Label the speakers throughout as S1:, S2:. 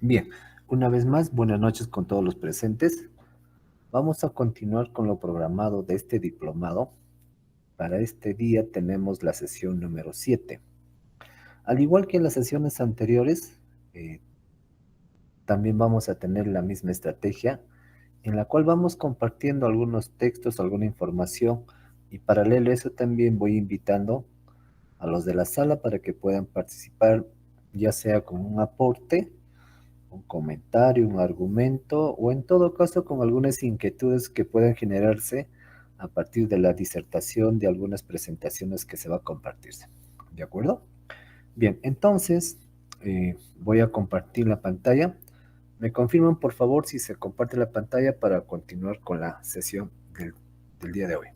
S1: Bien, una vez más, buenas noches con todos los presentes. Vamos a continuar con lo programado de este diplomado. Para este día tenemos la sesión número 7. Al igual que en las sesiones anteriores, eh, también vamos a tener la misma estrategia en la cual vamos compartiendo algunos textos, alguna información y paralelo a eso también voy invitando a los de la sala para que puedan participar, ya sea con un aporte, un comentario, un argumento o en todo caso con algunas inquietudes que puedan generarse a partir de la disertación de algunas presentaciones que se va a compartirse. ¿De acuerdo? Bien, entonces voy a compartir la pantalla. Me confirman por favor si se comparte la pantalla para continuar con la sesión del día de hoy.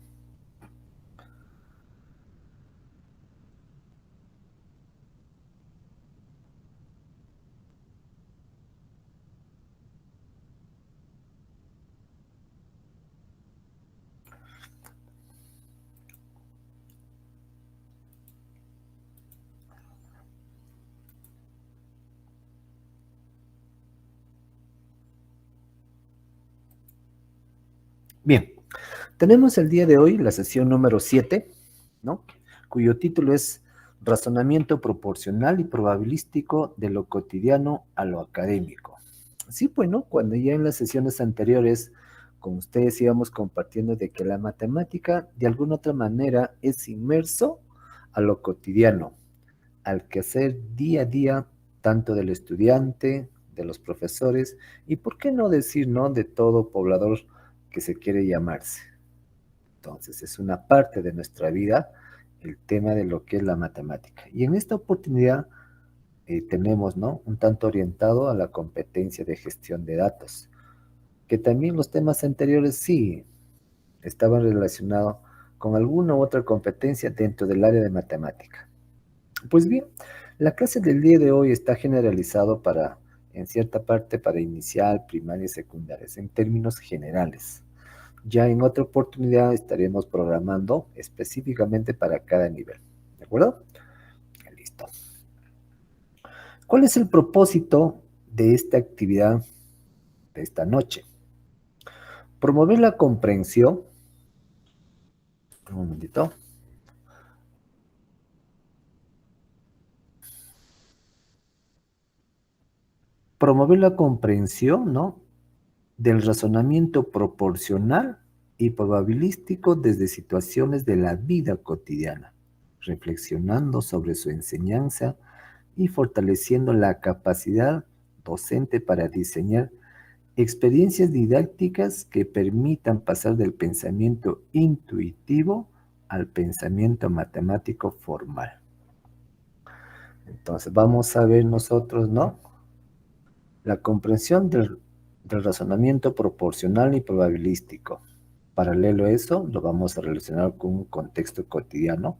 S1: Bien, tenemos el día de hoy la sesión número 7, ¿no? Cuyo título es Razonamiento proporcional y probabilístico de lo cotidiano a lo académico. Sí, bueno, cuando ya en las sesiones anteriores con ustedes íbamos compartiendo de que la matemática de alguna otra manera es inmerso a lo cotidiano, al quehacer día a día, tanto del estudiante, de los profesores y, ¿por qué no decir, no, de todo poblador que se quiere llamarse? Entonces, es una parte de nuestra vida el tema de lo que es la matemática. Y en esta oportunidad tenemos, ¿no? Un tanto orientado a la competencia de gestión de datos, que también los temas anteriores sí estaban relacionados con alguna u otra competencia dentro del área de matemática. Pues bien, la clase del día de hoy está generalizado para, en cierta parte, para inicial, primaria y secundarias, en términos generales. Ya en otra oportunidad estaremos programando específicamente para cada nivel. ¿De acuerdo? Listo. ¿Cuál es el propósito de esta actividad de esta noche? Promover la comprensión. Un momentito. Promover la comprensión, ¿no? Del razonamiento proporcional y probabilístico desde situaciones de la vida cotidiana, reflexionando sobre su enseñanza y fortaleciendo la capacidad docente para diseñar experiencias didácticas que permitan pasar del pensamiento intuitivo al pensamiento matemático formal. Entonces vamos a ver nosotros, ¿no? La comprensión del razonamiento proporcional y probabilístico. Paralelo a eso, lo vamos a relacionar con un contexto cotidiano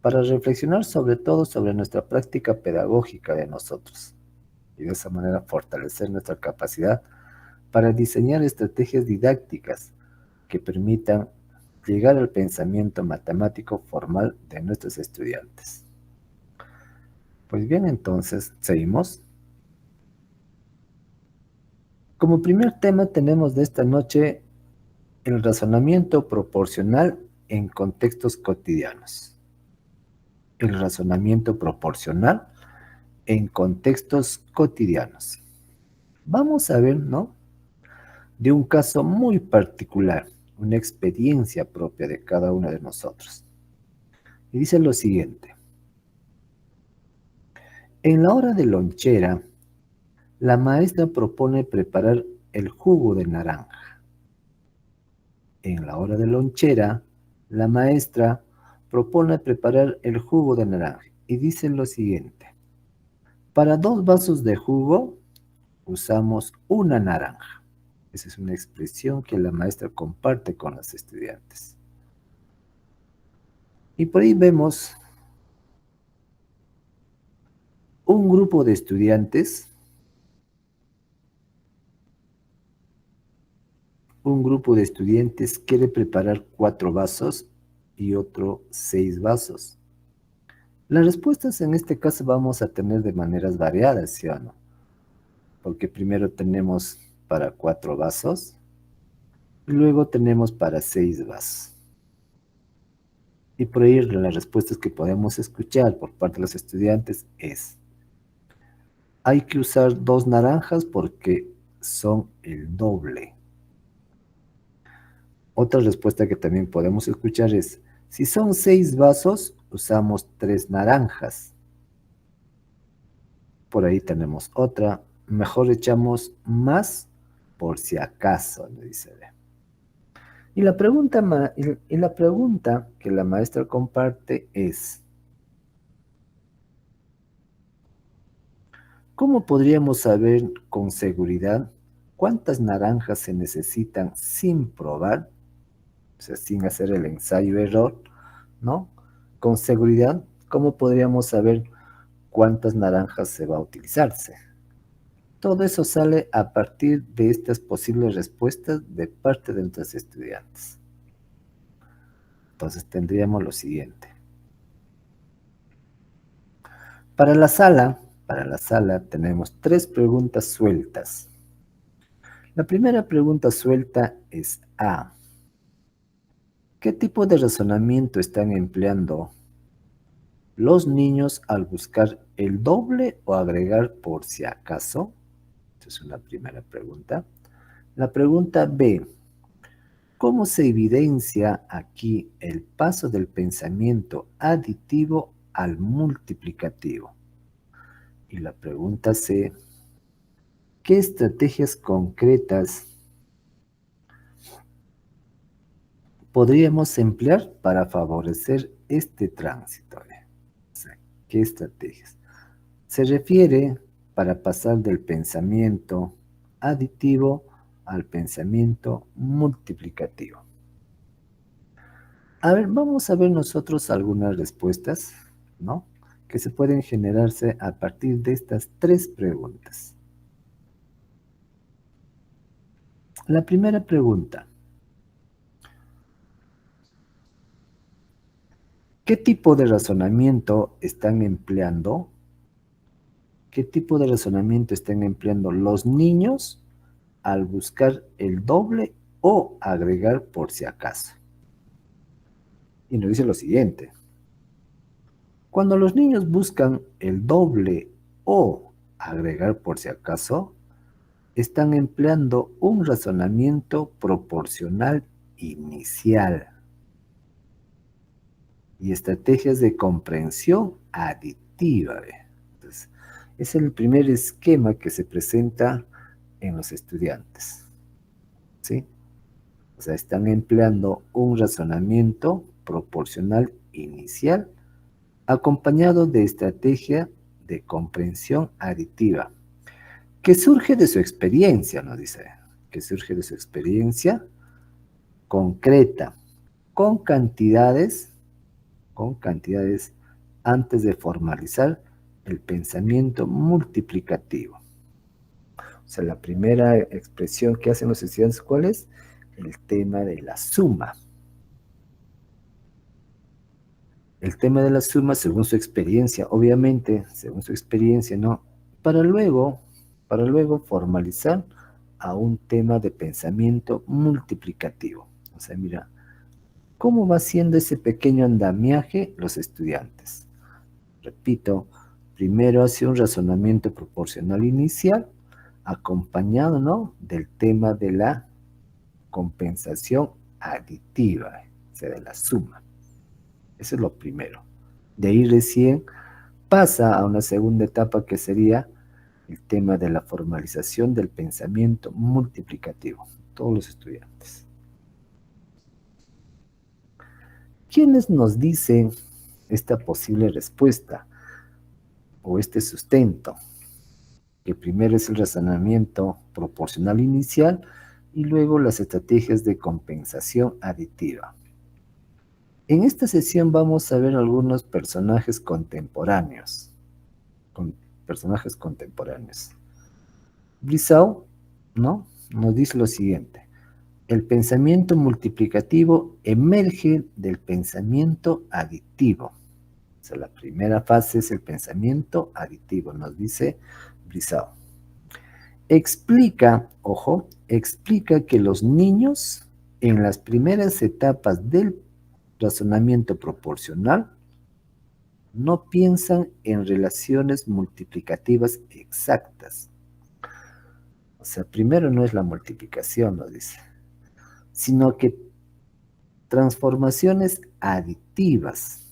S1: para reflexionar sobre todo sobre nuestra práctica pedagógica de nosotros y de esa manera fortalecer nuestra capacidad para diseñar estrategias didácticas que permitan llegar al pensamiento matemático formal de nuestros estudiantes. Pues bien, entonces, seguimos. Como primer tema tenemos de esta noche el razonamiento proporcional en contextos cotidianos. El razonamiento proporcional en contextos cotidianos. Vamos a ver, ¿no? De un caso muy particular, una experiencia propia de cada uno de nosotros. Y dice lo siguiente. En la hora de lonchera, la maestra propone preparar el jugo de naranja. En la hora de lonchera, la maestra propone preparar el jugo de naranja y dice lo siguiente. Para 2 vasos de jugo, usamos una naranja. Esa es una expresión que la maestra comparte con los estudiantes. Y por ahí vemos un grupo de estudiantes, quiere preparar 4 vasos y otro 6 vasos. Las respuestas en este caso vamos a tener de maneras variadas, ¿sí o no? porque primero tenemos para 4 vasos y luego tenemos para 6 vasos. Y por ahí las respuestas que podemos escuchar por parte de los estudiantes es: hay que usar 2 naranjas porque son el doble. Otra respuesta que también podemos escuchar es: si son 6 vasos, usamos 3 naranjas. Por ahí tenemos otra: mejor echamos más por si acaso, le dice. Y la pregunta que la maestra comparte es: ¿cómo podríamos saber con seguridad cuántas naranjas se necesitan sin probar? O sea, sin hacer el ensayo-error, ¿no? Con seguridad, ¿cómo podríamos saber cuántas naranjas se va a utilizarse? Todo eso sale a partir de estas posibles respuestas de parte de nuestros estudiantes. Entonces tendríamos lo siguiente. Para la sala tenemos 3 preguntas sueltas. La primera pregunta suelta es A. ¿Qué tipo de razonamiento están empleando los niños al buscar el doble o agregar por si acaso? Esa es una primera pregunta. La pregunta B. ¿Cómo se evidencia aquí el paso del pensamiento aditivo al multiplicativo? Y la pregunta C. ¿Qué estrategias concretas podríamos emplear para favorecer este tránsito? O sea, ¿qué estrategias? Se refiere para pasar del pensamiento aditivo al pensamiento multiplicativo. A ver, vamos a ver nosotros algunas respuestas, ¿no? Que se pueden generarse a partir de estas 3 preguntas. La primera pregunta: ¿qué tipo de razonamiento están empleando? ¿Qué tipo de razonamiento están empleando los niños al buscar el doble o agregar por si acaso? Y nos dice lo siguiente: cuando los niños buscan el doble o agregar por si acaso, están empleando un razonamiento proporcional inicial y estrategias de comprensión aditiva. Entonces, es el primer esquema que se presenta en los estudiantes, ¿sí? O sea, están empleando un razonamiento proporcional inicial acompañado de estrategia de comprensión aditiva, que surge de su experiencia, nos dice, que surge de su experiencia concreta, con cantidades, con cantidades antes de formalizar el pensamiento multiplicativo. O sea, la primera expresión que hacen los estudiantes, ¿cuál es? El tema de la suma. El tema de la suma según su experiencia, obviamente, según su experiencia, ¿no? Para luego formalizar a un tema de pensamiento multiplicativo. O sea, mira, ¿cómo va siendo ese pequeño andamiaje los estudiantes? Repito, primero hace un razonamiento proporcional inicial, acompañado, ¿no?, del tema de la compensación aditiva, o sea, de la suma. Eso es lo primero. De ahí recién pasa a una segunda etapa que sería el tema de la formalización del pensamiento multiplicativo. Todos los estudiantes. ¿Quiénes nos dicen esta posible respuesta o este sustento? Que primero es el razonamiento proporcional inicial y luego las estrategias de compensación aditiva. En esta sesión vamos a ver algunos personajes contemporáneos. Personajes contemporáneos. Brisau, ¿no?, nos dice lo siguiente: el pensamiento multiplicativo emerge del pensamiento aditivo. O sea, la primera fase es el pensamiento aditivo, nos dice Brisau. Explica, ojo, explica que los niños en las primeras etapas del razonamiento proporcional no piensan en relaciones multiplicativas exactas. O sea, primero no es la multiplicación, nos dice, sino que transformaciones aditivas,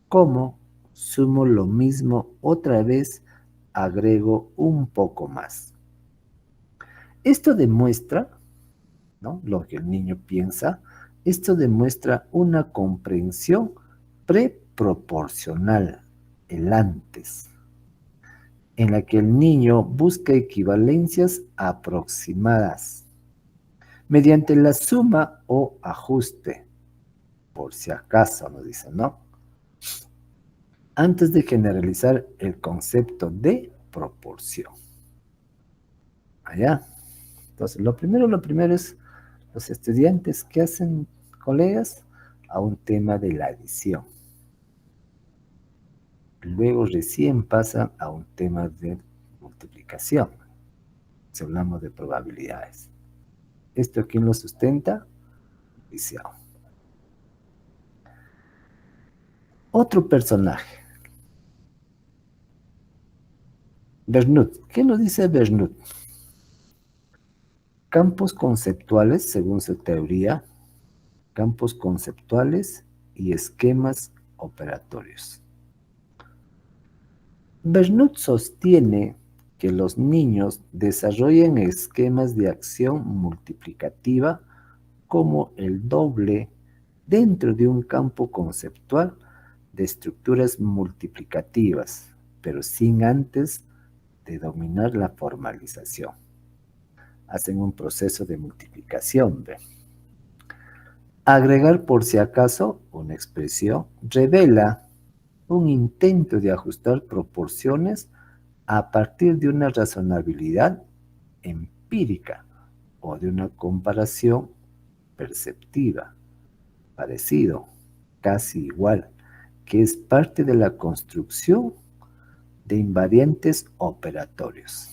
S1: como sumo lo mismo otra vez, agrego un poco más. Esto demuestra, ¿no?, lo que el niño piensa, esto demuestra una comprensión preproporcional, el antes, en la que el niño busca equivalencias aproximadas mediante la suma o ajuste, por si acaso, nos dicen, ¿no? Antes de generalizar el concepto de proporción. Allá. Entonces, lo primero es los estudiantes que hacen, colegas, a un tema de la adición. Luego recién pasan a un tema de multiplicación, si hablamos de probabilidades. ¿Esto quién lo sustenta? Liceo. Otro personaje, Bernout. ¿Qué nos dice Bernout? Campos conceptuales, según su teoría, campos conceptuales y esquemas operatorios. Bernout sostiene que los niños desarrollan esquemas de acción multiplicativa como el doble dentro de un campo conceptual de estructuras multiplicativas, pero sin antes de dominar la formalización. Hacen un proceso de multiplicación. ¿Ve? Agregar por si acaso una expresión revela un intento de ajustar proporciones a partir de una razonabilidad empírica o de una comparación perceptiva, parecido, casi igual, que es parte de la construcción de invariantes operatorios.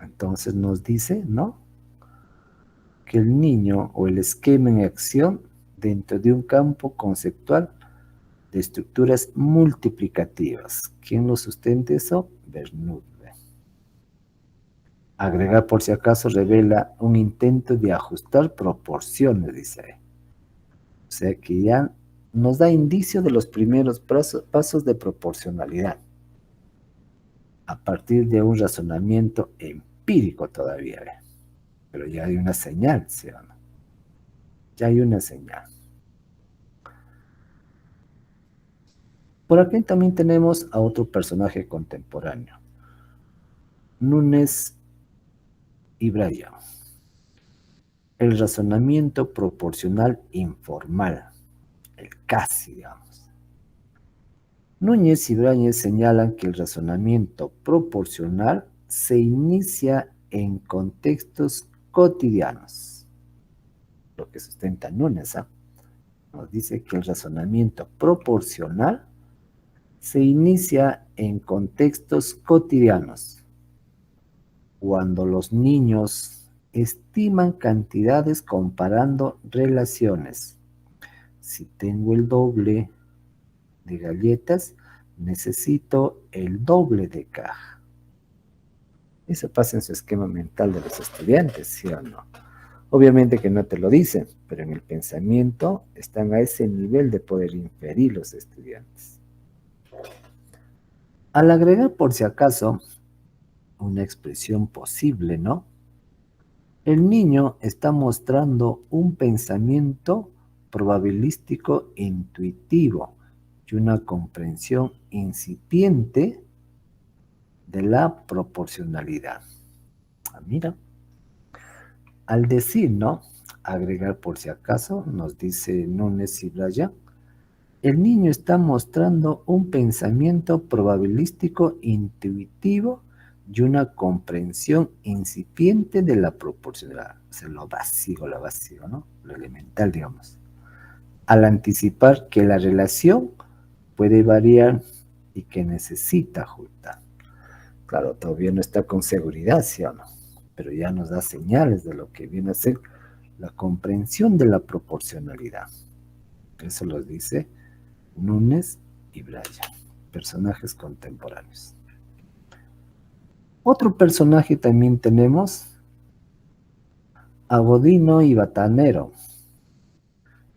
S1: Entonces nos dice, ¿no?, que el niño o el esquema en acción dentro de un campo conceptual de estructuras multiplicativas. ¿Quién lo sustenta eso? Bernoulli. Agregar por si acaso revela un intento de ajustar proporciones, dice. O sea que ya nos da indicio de los primeros pasos de proporcionalidad a partir de un razonamiento empírico todavía, ¿ve? Pero ya hay una señal, ¿sí o no? Ya hay una señal. Por aquí también tenemos a otro personaje contemporáneo, Nunes y Bryan. El razonamiento proporcional informal, el casi, digamos. Núñez y Ibáñez señalan que el razonamiento proporcional se inicia en contextos cotidianos. Lo que sustenta Núñez, ¿eh?, nos dice que el razonamiento proporcional se inicia en contextos cotidianos, cuando los niños estiman cantidades comparando relaciones. Si tengo el doble de galletas, necesito el doble de caja. Eso pasa en su esquema mental de los estudiantes, ¿sí o no? Obviamente que no te lo dicen, pero en el pensamiento están a ese nivel de poder inferir los estudiantes. Al agregar, por si acaso, una expresión posible, ¿no?, el niño está mostrando un pensamiento probabilístico intuitivo y una comprensión incipiente de la proporcionalidad. Mira, al decir, ¿no?, agregar por si acaso, nos dice Núñez y Bryan, el niño está mostrando un pensamiento probabilístico intuitivo y una comprensión incipiente de la proporcionalidad. O sea, lo básico, ¿no? Lo elemental, digamos. Al anticipar que la relación puede variar y que necesita ajustar. Claro, todavía no está con seguridad, ¿sí o no? Pero ya nos da señales de lo que viene a ser la comprensión de la proporcionalidad. Eso lo dice Nunes y Bryan, personajes contemporáneos. Otro personaje también tenemos a Godino y Batanero.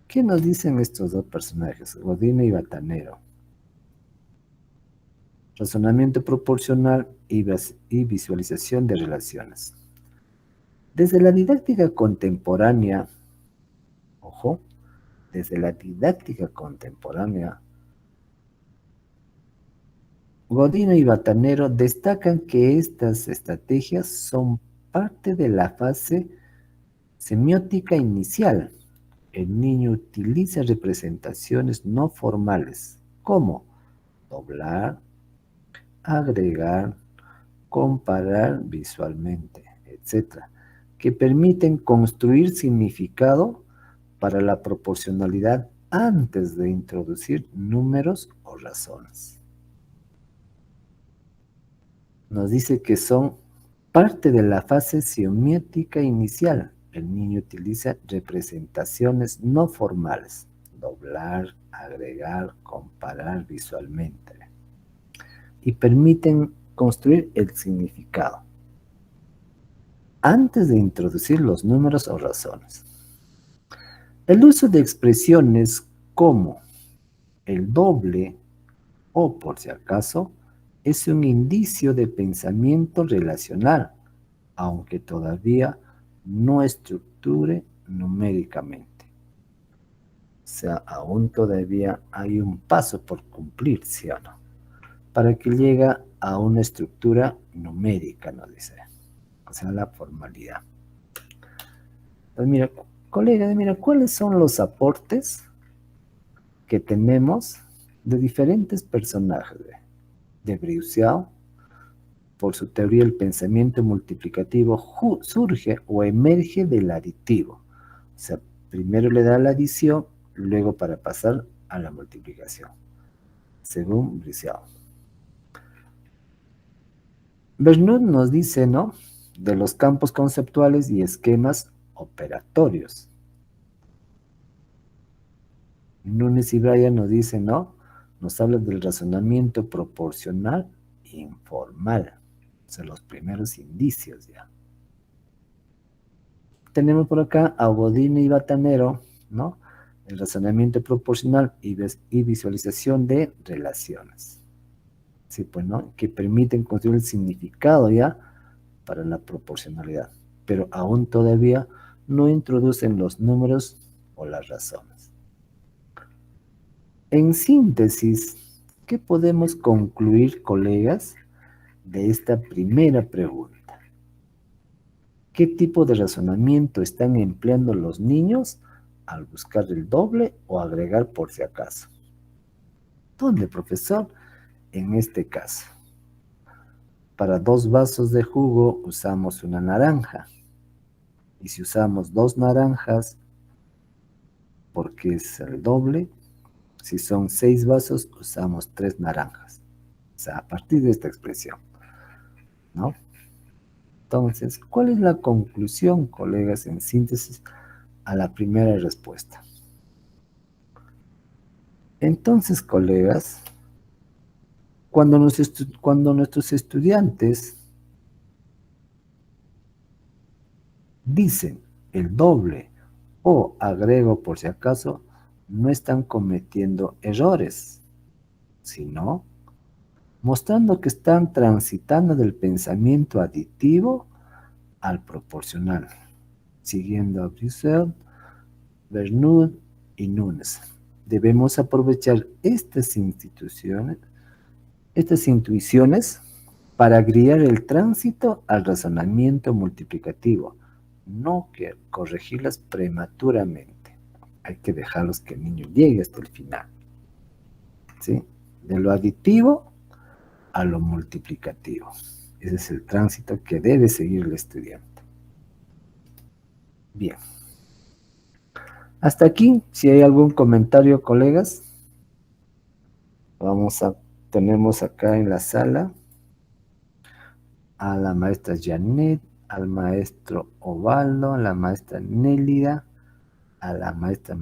S1: ¿Qué nos dicen estos dos personajes, Godino y Batanero? Razonamiento proporcional y visualización de relaciones. Desde la didáctica contemporánea, ojo, desde la didáctica contemporánea, Godino y Batanero destacan que estas estrategias son parte de la fase semiótica inicial. El niño utiliza representaciones no formales como doblar, agregar, comparar visualmente, etc., que permiten construir significado para la proporcionalidad antes de introducir números o razones. Nos dice que son parte de la fase semiótica inicial. El niño utiliza representaciones no formales, doblar, agregar, comparar visualmente, y permiten construir el significado antes de introducir los números o razones. El uso de expresiones como el doble o por si acaso es un indicio de pensamiento relacional, aunque todavía no estructure numéricamente. O sea, aún todavía hay un paso por cumplir, ¿sí o no? Para que llegue a una estructura numérica, nos dice. O sea, la formalidad. Pues mira, colega, mira, ¿cuáles son los aportes que tenemos de diferentes personajes? De Briuseau, por su teoría, el pensamiento multiplicativo surge o emerge del aditivo. O sea, primero le da la adición, luego para pasar a la multiplicación, según Briuseau. Bernoulli nos dice, ¿no?, de los campos conceptuales y esquemas operatorios. Nunes y Bryan nos dicen, ¿no?, nos habla del razonamiento proporcional informal. O sea, los primeros indicios ya. Tenemos por acá a Godino y Batanero, ¿no?, el razonamiento proporcional y visualización de relaciones. Sí, pues, ¿no?, que permiten construir el significado ya para la proporcionalidad, pero aún todavía no introducen los números o las razones. En síntesis, ¿qué podemos concluir, colegas, de esta primera pregunta? ¿Qué tipo de razonamiento están empleando los niños al buscar el doble o agregar por si acaso? ¿Dónde, profesor? En este caso, para 2 vasos de jugo usamos una naranja. Y si usamos 2 naranjas, porque es el doble, si son 6 vasos, usamos 3 naranjas. O sea, a partir de esta expresión, ¿no? Entonces, ¿cuál es la conclusión, colegas, en síntesis a la primera respuesta? Entonces, colegas, cuando nuestros estudiantes dicen el doble o agrego por si acaso, no están cometiendo errores, sino mostrando que están transitando del pensamiento aditivo al proporcional, siguiendo a Briuseau, Bernoulli y Nunes. Debemos aprovechar estas intuiciones para guiar el tránsito al razonamiento multiplicativo, no que corregirlas prematuramente. Hay que dejarlos que el niño llegue hasta el final, ¿sí? De lo aditivo a lo multiplicativo. Ese es el tránsito que debe seguir el estudiante. Bien. Hasta aquí, si hay algún comentario, colegas, tenemos acá en la sala a la maestra Janet, al maestro Ovaldo, a la maestra Nélida, a la maestra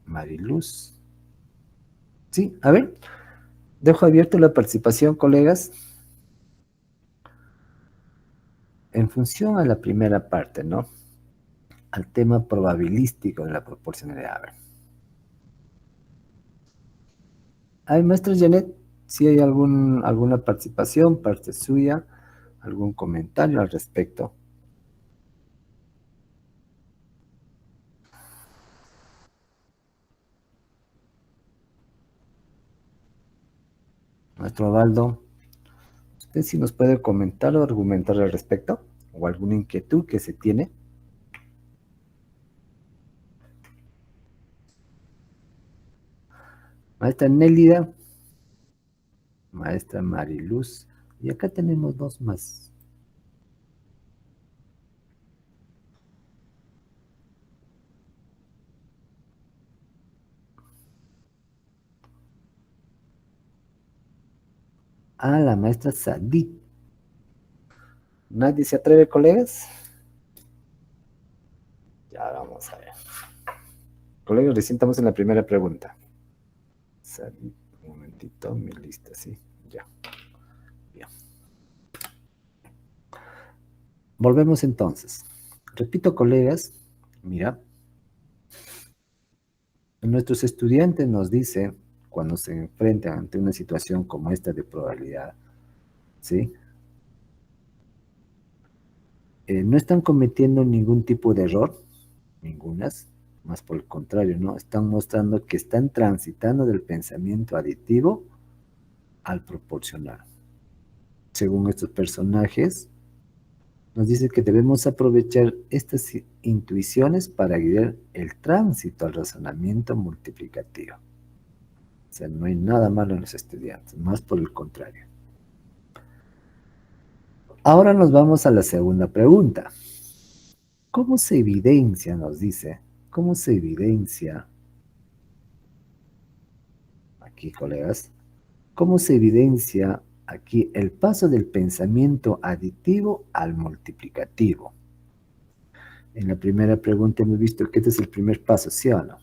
S1: Mariluz. Sí, a ver, dejo abierto la participación, colegas, en función a la primera parte, ¿no? Al tema probabilístico de la proporcionalidad. A ver. Ay, maestra Janet, si hay alguna participación, parte suya, algún comentario al respecto. Maestro Ovaldo, ¿usted sí nos puede comentar o argumentar al respecto? ¿O alguna inquietud que se tiene? Maestra Nélida, maestra Mariluz, y acá tenemos dos más. Ah, la maestra Sadit. ¿Nadie se atreve, colegas? Ya vamos a ver. Colegas, recién estamos en la primera pregunta. Sadit, un momentito, mi lista, sí, ya. Bien. Volvemos entonces. Repito, colegas, mira, nuestros estudiantes nos dicen, cuando se enfrentan ante una situación como esta de probabilidad, ¿sí? No están cometiendo ningún tipo de error, ningunas, más por el contrario, ¿no? Están mostrando que están transitando del pensamiento aditivo al proporcional. Según estos personajes, nos dice que debemos aprovechar estas intuiciones para guiar el tránsito al razonamiento multiplicativo. O sea, no hay nada malo en los estudiantes, más por el contrario. Ahora nos vamos a la segunda pregunta. ¿Cómo se evidencia, nos dice, cómo se evidencia, aquí colegas, cómo se evidencia aquí el paso del pensamiento aditivo al multiplicativo? En la primera pregunta hemos visto que este es el primer paso, ¿sí o no?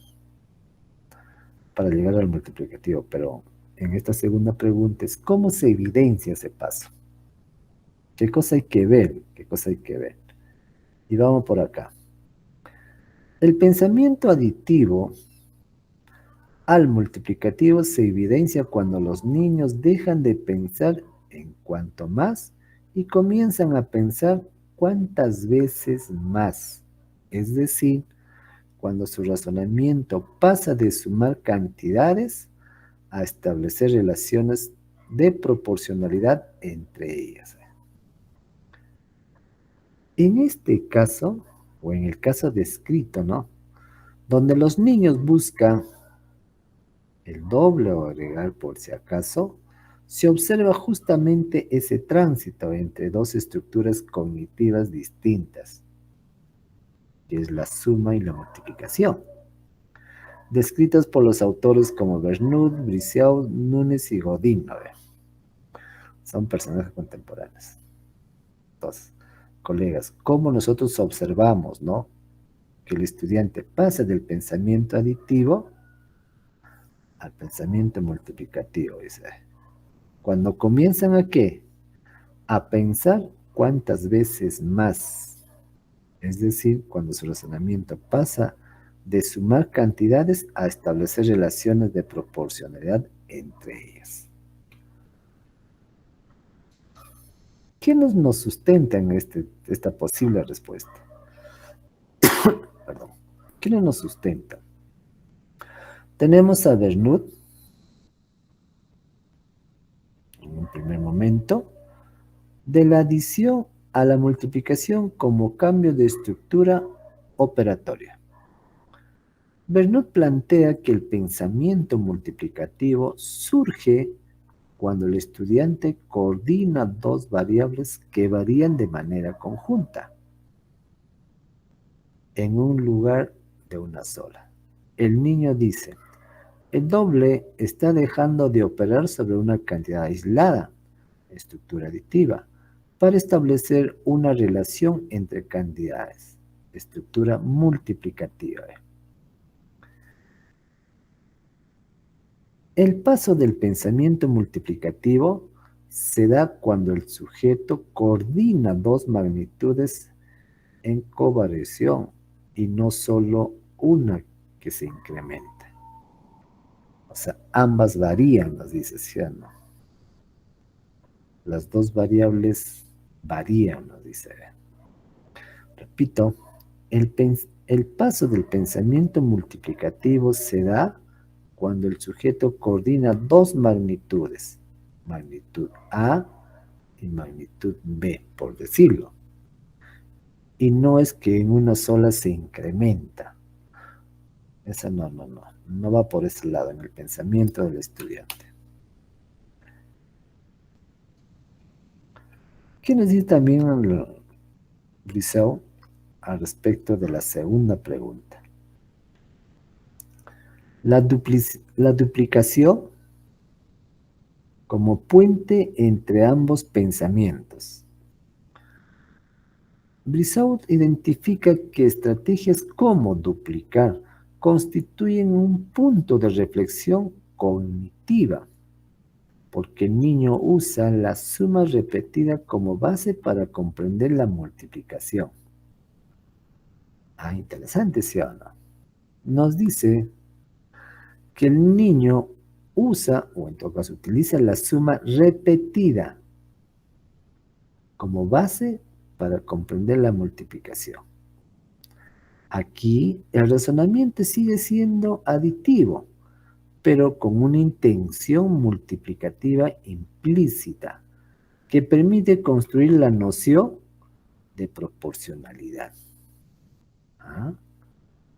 S1: Para llegar al multiplicativo, pero en esta segunda pregunta es ¿cómo se evidencia ese paso? ¿Qué cosa hay que ver? ¿Qué cosa hay que ver? Y vamos por acá. El pensamiento aditivo al multiplicativo se evidencia cuando los niños dejan de pensar en cuanto más y comienzan a pensar cuántas veces más. Es decir, cuando su razonamiento pasa de sumar cantidades a establecer relaciones de proporcionalidad entre ellas. En este caso, o en el caso descrito, ¿no? Donde los niños buscan el doble o agregar por si acaso, se observa justamente ese tránsito entre dos estructuras cognitivas distintas, que es la suma y la multiplicación, descritas por los autores como Bernoud, Brisseau, Nunes y Godin. A ver, son personajes contemporáneos. Entonces, colegas, ¿cómo nosotros observamos, no? Que el estudiante pasa del pensamiento aditivo al pensamiento multiplicativo, dice. Cuando comienzan a qué? A pensar cuántas veces más. Es decir, cuando su razonamiento pasa de sumar cantidades a establecer relaciones de proporcionalidad entre ellas. ¿Quiénes nos sustentan esta posible respuesta? Perdón. ¿Quiénes nos sustentan? Tenemos a Bernoud, en un primer momento, de la adición a la multiplicación como cambio de estructura operatoria. Bernoud plantea que el pensamiento multiplicativo surge cuando el estudiante coordina dos variables que varían de manera conjunta en un lugar de una sola. El niño dice, el doble está dejando de operar sobre una cantidad aislada, estructura aditiva, para establecer una relación entre cantidades. Estructura multiplicativa. El paso del pensamiento multiplicativo se da cuando el sujeto coordina dos magnitudes en covariación y no solo una que se incrementa. O sea, ambas varían, nos dice Ciano. Las dos variables varían, nos dice. Repito, el paso del pensamiento multiplicativo se da cuando el sujeto coordina dos magnitudes, magnitud A y magnitud B, por decirlo. Y no es que en una sola se incrementa. Esa no va por ese lado en el pensamiento del estudiante. ¿Qué nos dice también Brissot al respecto de la segunda pregunta? La duplicación como puente entre ambos pensamientos. Brissot identifica que estrategias como duplicar constituyen un punto de reflexión cognitiva, porque el niño usa la suma repetida como base para comprender la multiplicación. Ah, interesante, ¿sí o no? Nos dice que el niño usa, o en todo caso utiliza la suma repetida como base para comprender la multiplicación. Aquí el razonamiento sigue siendo aditivo, pero con una intención multiplicativa implícita que permite construir la noción de proporcionalidad. ¿Ah?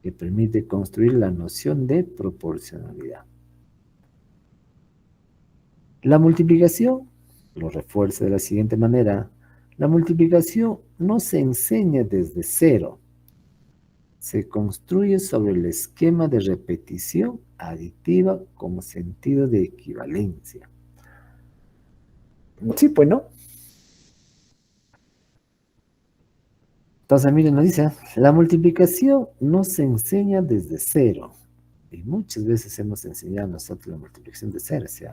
S1: Que permite construir la noción de proporcionalidad. La multiplicación lo refuerza de la siguiente manera. La multiplicación no se enseña desde cero. Se construye sobre el esquema de repetición aditiva como sentido de equivalencia. Sí, pues no. Entonces, miren, nos dice, la multiplicación no se enseña desde cero. Y muchas veces hemos enseñado nosotros la multiplicación de cero, ¿sí?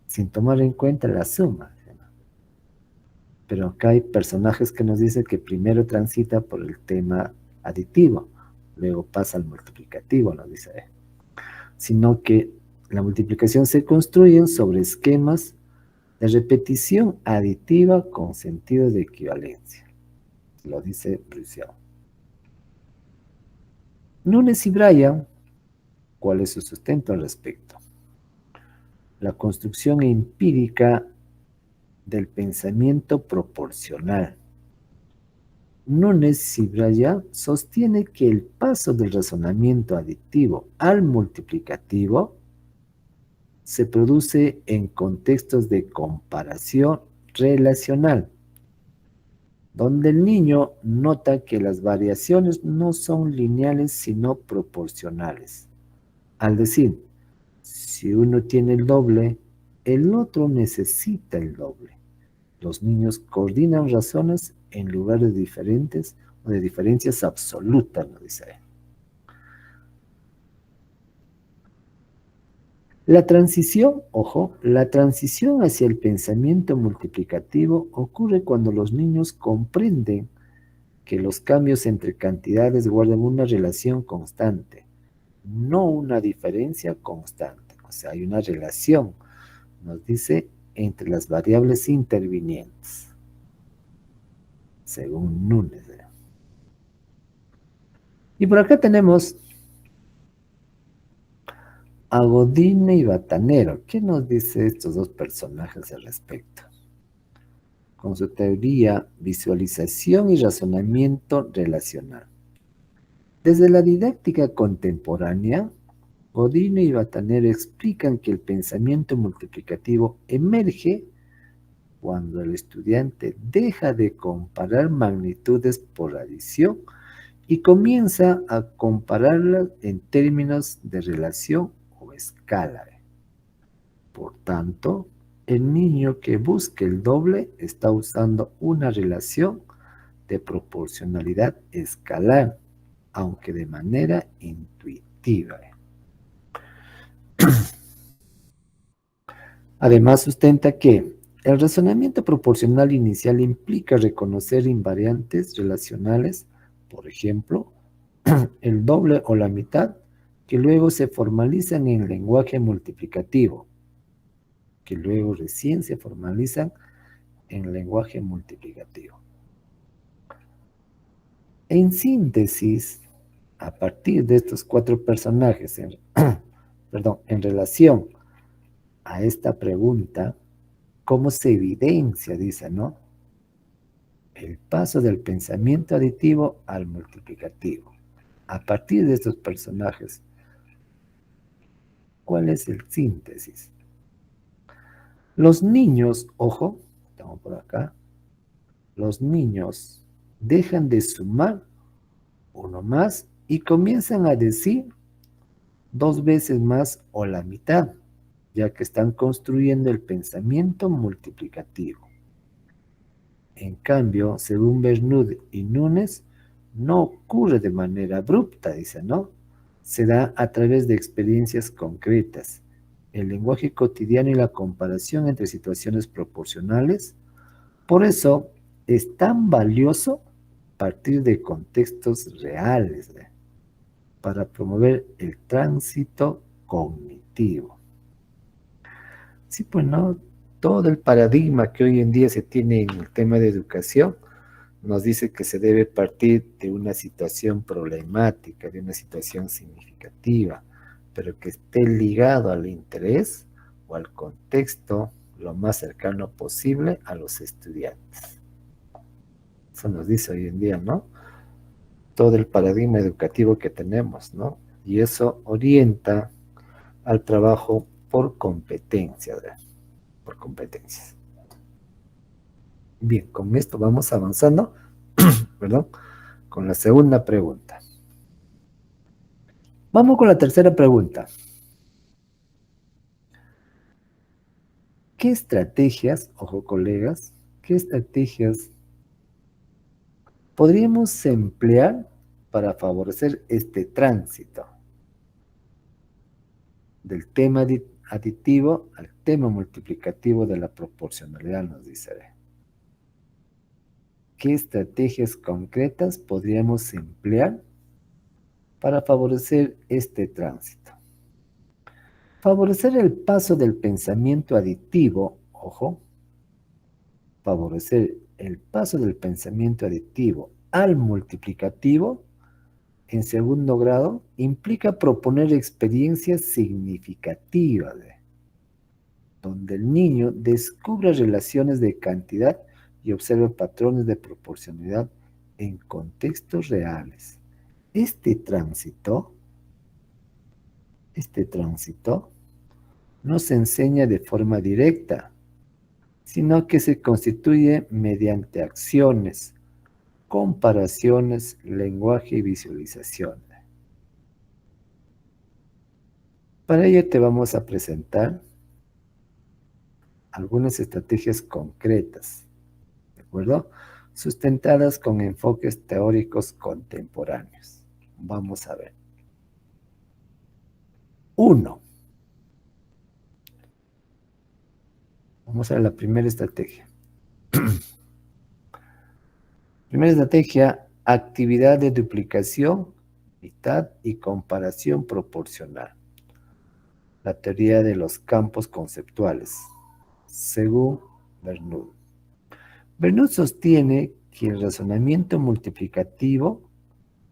S1: Sin tomar en cuenta la suma. ¿Sí? Pero acá hay personajes que nos dicen que primero transita por el tema aditivo, luego pasa al multiplicativo, nos dice. Sino que la multiplicación se construye sobre esquemas de repetición aditiva con sentido de equivalencia. Lo dice Brissot. Nunes y Bryan, ¿cuál es su sustento al respecto? La construcción empírica del pensamiento proporcional. Nunes y Bryan sostiene que el paso del razonamiento aditivo al multiplicativo se produce en contextos de comparación relacional, donde el niño nota que las variaciones no son lineales sino proporcionales. Al decir, si uno tiene el doble, el otro necesita el doble. Los niños coordinan razones en lugar de diferentes o de diferencias absolutas, nos dice él. La transición, ojo, la transición hacia el pensamiento multiplicativo ocurre cuando los niños comprenden que los cambios entre cantidades guardan una relación constante, no una diferencia constante. O sea, hay una relación, nos dice, entre las variables intervinientes, según Nunes. Y por acá tenemos a Godine y Batanero. ¿Qué nos dice estos dos personajes al respecto? Con su teoría, visualización y razonamiento relacional. Desde la didáctica contemporánea, Godine y Batanero explican que el pensamiento multiplicativo emerge cuando el estudiante deja de comparar magnitudes por adición y comienza a compararlas en términos de relación o escala. Por tanto, El niño que busque el doble está usando una relación de proporcionalidad escalar, aunque de manera intuitiva. Además, sustenta que el razonamiento proporcional inicial implica reconocer invariantes relacionales, por ejemplo, el doble o la mitad, que luego se formalizan en lenguaje multiplicativo, que luego recién se formalizan en lenguaje multiplicativo. En síntesis, a partir de estos cuatro personajes, en relación a esta pregunta, ¿cómo se evidencia? Dice, ¿no? El paso del pensamiento aditivo al multiplicativo. A partir de estos personajes, ¿cuál es el síntesis? Los niños, ojo, estamos por acá, los niños dejan de sumar uno más y comienzan a decir dos veces más o la mitad, ya que están construyendo el pensamiento multiplicativo. En cambio, según Bernoud y Nunes, no ocurre de manera abrupta, dice, ¿no? Se da a través de experiencias concretas. El lenguaje cotidiano y la comparación entre situaciones proporcionales. Por eso es tan valioso partir de contextos reales, ¿eh? Para promover el tránsito cognitivo. Sí, pues no, todo el paradigma que hoy en día se tiene en el tema de educación nos dice que se debe partir de una situación problemática, de una situación significativa, pero que esté ligado al interés o al contexto lo más cercano posible a los estudiantes. Eso nos dice hoy en día, ¿no? Todo el paradigma educativo que tenemos, ¿no? Y eso orienta al trabajo por competencias, ¿verdad? Por competencias. Bien, con esto vamos avanzando, perdón, con la segunda pregunta. Vamos con la tercera pregunta. ¿Qué estrategias, ojo colegas, qué estrategias podríamos emplear para favorecer este tránsito del tema aditivo al tema multiplicativo de la proporcionalidad, nos dice? ¿Qué estrategias concretas podríamos emplear para favorecer este tránsito? Favorecer el paso del pensamiento aditivo, ojo, favorecer el paso del pensamiento aditivo al multiplicativo en segundo grado implica proponer experiencias significativas, donde el niño descubre relaciones de cantidad y observa patrones de proporcionalidad en contextos reales. Este tránsito no se enseña de forma directa, sino que se constituye mediante acciones, comparaciones, lenguaje y visualización. Para ello te vamos a presentar algunas estrategias concretas, ¿de acuerdo? Sustentadas con enfoques teóricos contemporáneos. Vamos a ver. 1. Vamos a ver la primera estrategia. Primera estrategia, actividad de duplicación, mitad y comparación proporcional. La teoría de los campos conceptuales, según Bernoud. Bernoud sostiene que el razonamiento multiplicativo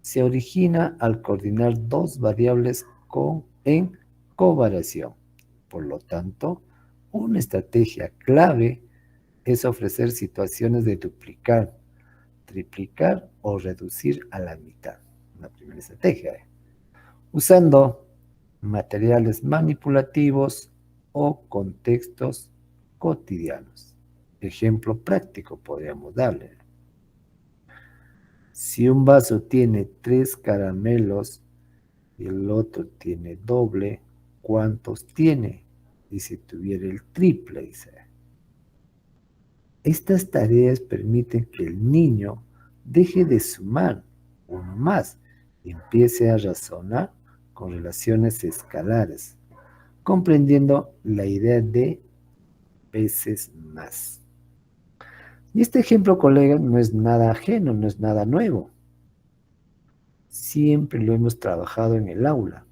S1: se origina al coordinar dos variables en covariación. Por lo tanto, una estrategia clave es ofrecer situaciones de duplicar, triplicar o reducir a la mitad. Una primera estrategia, usando materiales manipulativos o contextos cotidianos. Ejemplo práctico podríamos darle. Si un vaso tiene 3 caramelos y el otro tiene doble, ¿cuántos tiene? Y si tuviera el triple, dice. Estas tareas permiten que el niño deje de sumar uno más y empiece a razonar con relaciones escalares, comprendiendo la idea de veces más. Y este ejemplo, colegas, no es nada ajeno, no es nada nuevo. Siempre lo hemos trabajado en el aula,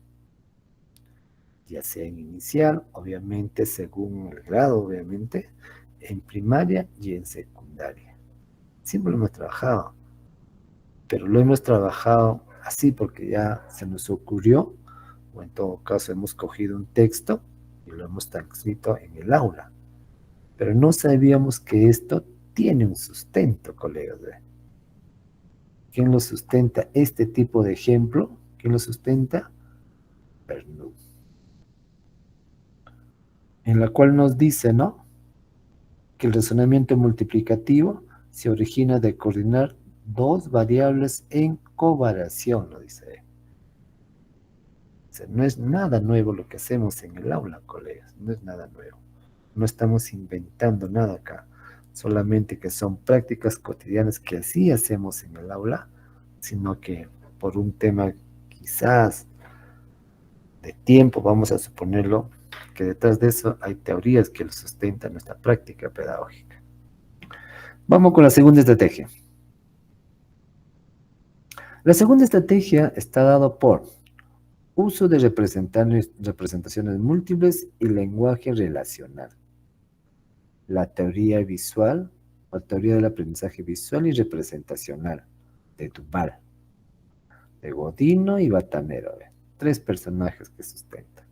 S1: ya sea en inicial, obviamente, según el grado, obviamente, en primaria y en secundaria. Siempre lo hemos trabajado, pero lo hemos trabajado así porque ya se nos ocurrió, o en todo caso hemos cogido un texto y lo hemos transcrito en el aula. Pero no sabíamos que esto tiene un sustento, colegas. ¿Quién lo sustenta? Este tipo de ejemplo, ¿quién lo sustenta? Bernoulli, en la cual nos dice, ¿no? Que el razonamiento multiplicativo se origina de coordinar dos variables en covariación, lo dice él. O sea, no es nada nuevo lo que hacemos en el aula, colegas, no es nada nuevo. No estamos inventando nada acá, solamente que son prácticas cotidianas que así hacemos en el aula, sino que por un tema quizás de tiempo, vamos a suponerlo, que detrás de eso hay teorías que lo sustentan nuestra práctica pedagógica. Vamos con la segunda estrategia. La segunda estrategia está dada por uso de representaciones múltiples y lenguaje relacional. La teoría visual o teoría del aprendizaje visual y representacional de Duval, de Godino y Batanero. Tres personajes que sustentan.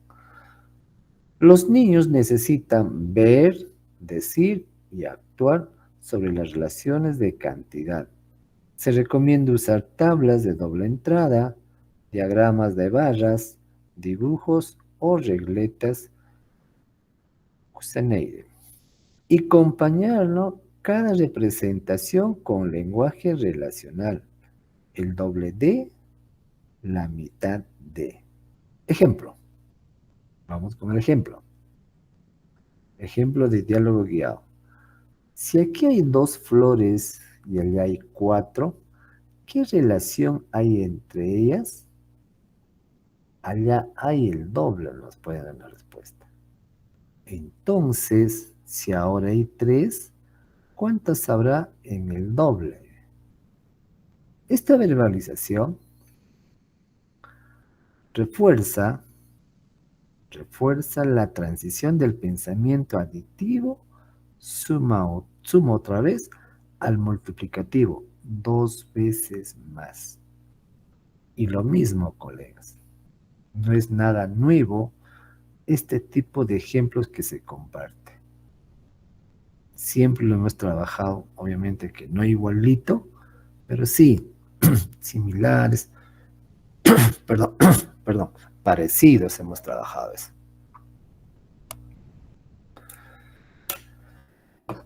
S1: Los niños necesitan ver, decir y actuar sobre las relaciones de cantidad. Se recomienda usar tablas de doble entrada, diagramas de barras, dibujos o regletas Kusaneide y acompañarlo cada representación con lenguaje relacional. El doble de, la mitad de. Ejemplo. Vamos con el ejemplo. Ejemplo de diálogo guiado. Si aquí hay dos flores y allá hay cuatro, ¿qué relación hay entre ellas? Allá hay el doble, nos puede dar la respuesta. Entonces, si ahora hay tres, ¿cuántas habrá en el doble? Esta verbalización refuerza, refuerza la transición del pensamiento aditivo, suma otra vez al multiplicativo, dos veces más. Y lo mismo, colegas, no es nada nuevo este tipo de ejemplos que se comparte. Siempre lo hemos trabajado, obviamente que no igualito, pero sí similares, perdón, perdón, parecidos hemos trabajado eso.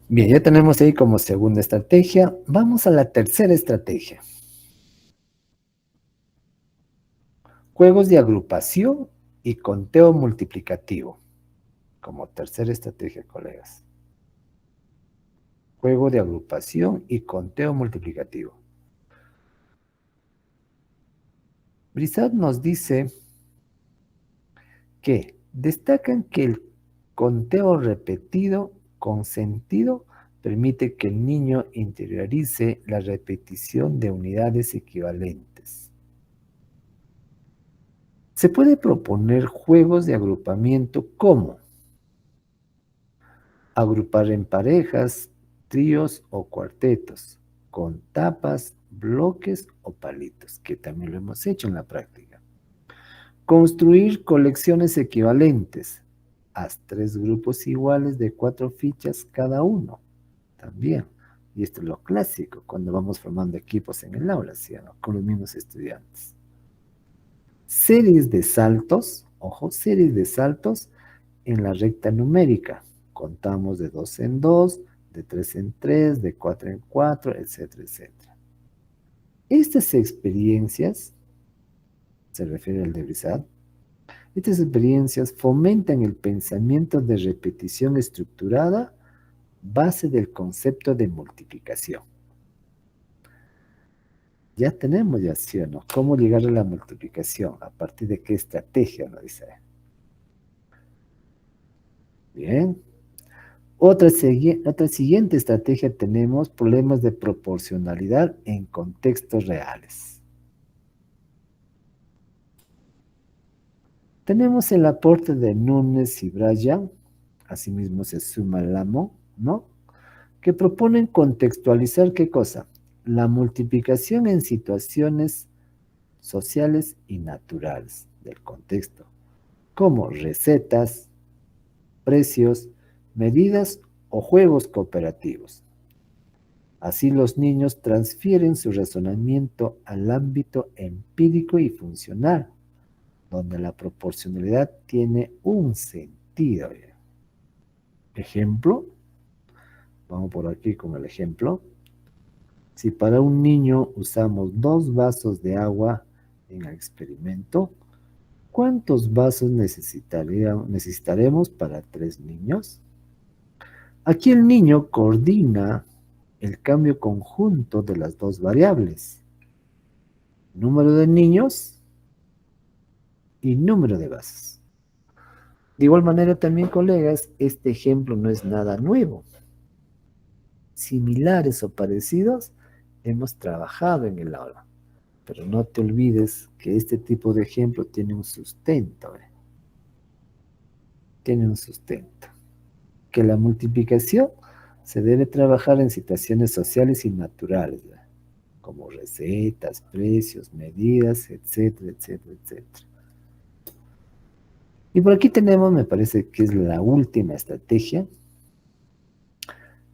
S1: Bien, ya tenemos ahí como segunda estrategia. Vamos a la tercera estrategia. Juegos de agrupación y conteo multiplicativo. Como tercera estrategia, colegas. Juego de agrupación y conteo multiplicativo. Brizard nos dice que destacan que el conteo repetido con sentido permite que el niño interiorice la repetición de unidades equivalentes. Se puede proponer juegos de agrupamiento como agrupar en parejas, tríos o cuartetos, con tapas, bloques o palitos, que también lo hemos hecho en la práctica. Construir colecciones equivalentes. Haz tres grupos iguales de 4 fichas cada uno. También. Y esto es lo clásico cuando vamos formando equipos en el aula, ¿sí? ¿No? Con los mismos estudiantes. Series de saltos, ojo, series de saltos en la recta numérica. Contamos de 2 en 2, de 3 en 3, de 4 en 4, etcétera, etcétera. Estas experiencias, se refiere al de Brizard, estas experiencias fomentan el pensamiento de repetición estructurada base del concepto de multiplicación. Ya tenemos ya, ¿sí o no? ¿Cómo llegar a la multiplicación? ¿A partir de qué estrategia? Nos dice. Bien. Otra siguiente estrategia tenemos problemas de proporcionalidad en contextos reales. Tenemos el aporte de Núñez y Bryan, asimismo se suma Lamo, ¿no? Que proponen contextualizar ¿qué cosa? La multiplicación en situaciones sociales y naturales del contexto, como recetas, precios, medidas o juegos cooperativos. Así los niños transfieren su razonamiento al ámbito empírico y funcional, donde la proporcionalidad tiene un sentido. Ejemplo, vamos por aquí con el ejemplo. Si para un niño usamos 2 vasos de agua en el experimento, ¿cuántos vasos necesitaremos para 3 niños? Aquí el niño coordina el cambio conjunto de las 2 variables, número de niños y número de vasos. De igual manera también, colegas, este ejemplo no es nada nuevo. Similares o parecidos hemos trabajado en el aula, pero no te olvides que este tipo de ejemplo tiene un sustento. Tiene un sustento. Que la multiplicación se debe trabajar en situaciones sociales y naturales, como recetas, precios, medidas, etcétera, etcétera, etcétera. Y por aquí tenemos, me parece que es la última estrategia,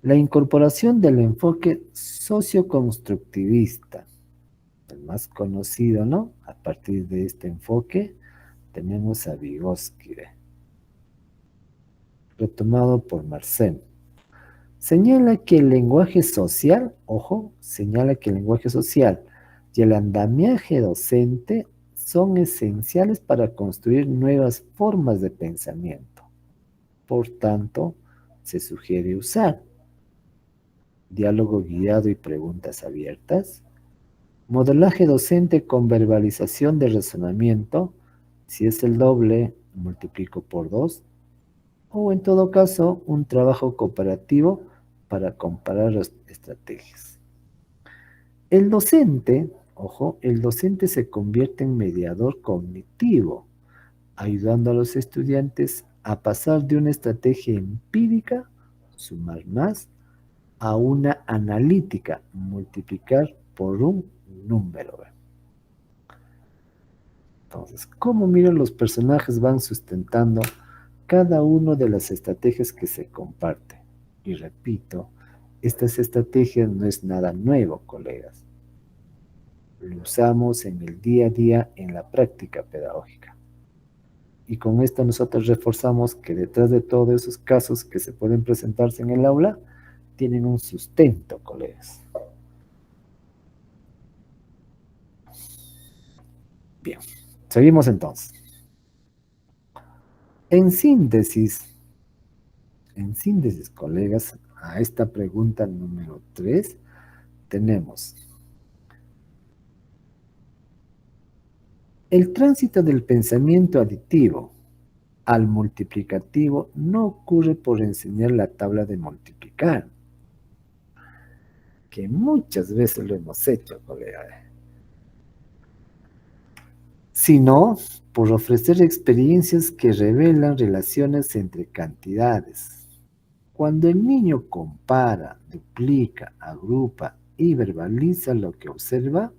S1: la incorporación del enfoque socioconstructivista, el más conocido, ¿no? A partir de este enfoque tenemos a Vygotsky, retomado por Mersenne. Señala que el lenguaje social, ojo, señala que el lenguaje social y el andamiaje docente son esenciales para construir nuevas formas de pensamiento. Por tanto, se sugiere usar diálogo guiado y preguntas abiertas, modelaje docente con verbalización de razonamiento, si es el doble, multiplico por 2, o en todo caso, un trabajo cooperativo para comparar las estrategias. El docente, ojo, el docente se convierte en mediador cognitivo, ayudando a los estudiantes a pasar de una estrategia empírica, sumar más, a una analítica, multiplicar por un número. Entonces, ¿cómo miran los personajes van sustentando cada una de las estrategias que se comparten? Y repito, estas estrategias no es nada nuevo, colegas. Lo usamos en el día a día en la práctica pedagógica. Y con esto nosotros reforzamos que detrás de todos esos casos que se pueden presentarse en el aula, tienen un sustento, colegas. Bien, seguimos entonces. En síntesis, colegas, a esta pregunta número 3, tenemos el tránsito del pensamiento aditivo al multiplicativo no ocurre por enseñar la tabla de multiplicar, que muchas veces lo hemos hecho, colegas, sino por ofrecer experiencias que revelan relaciones entre cantidades. Cuando el niño compara, duplica, agrupa y verbaliza lo que observa,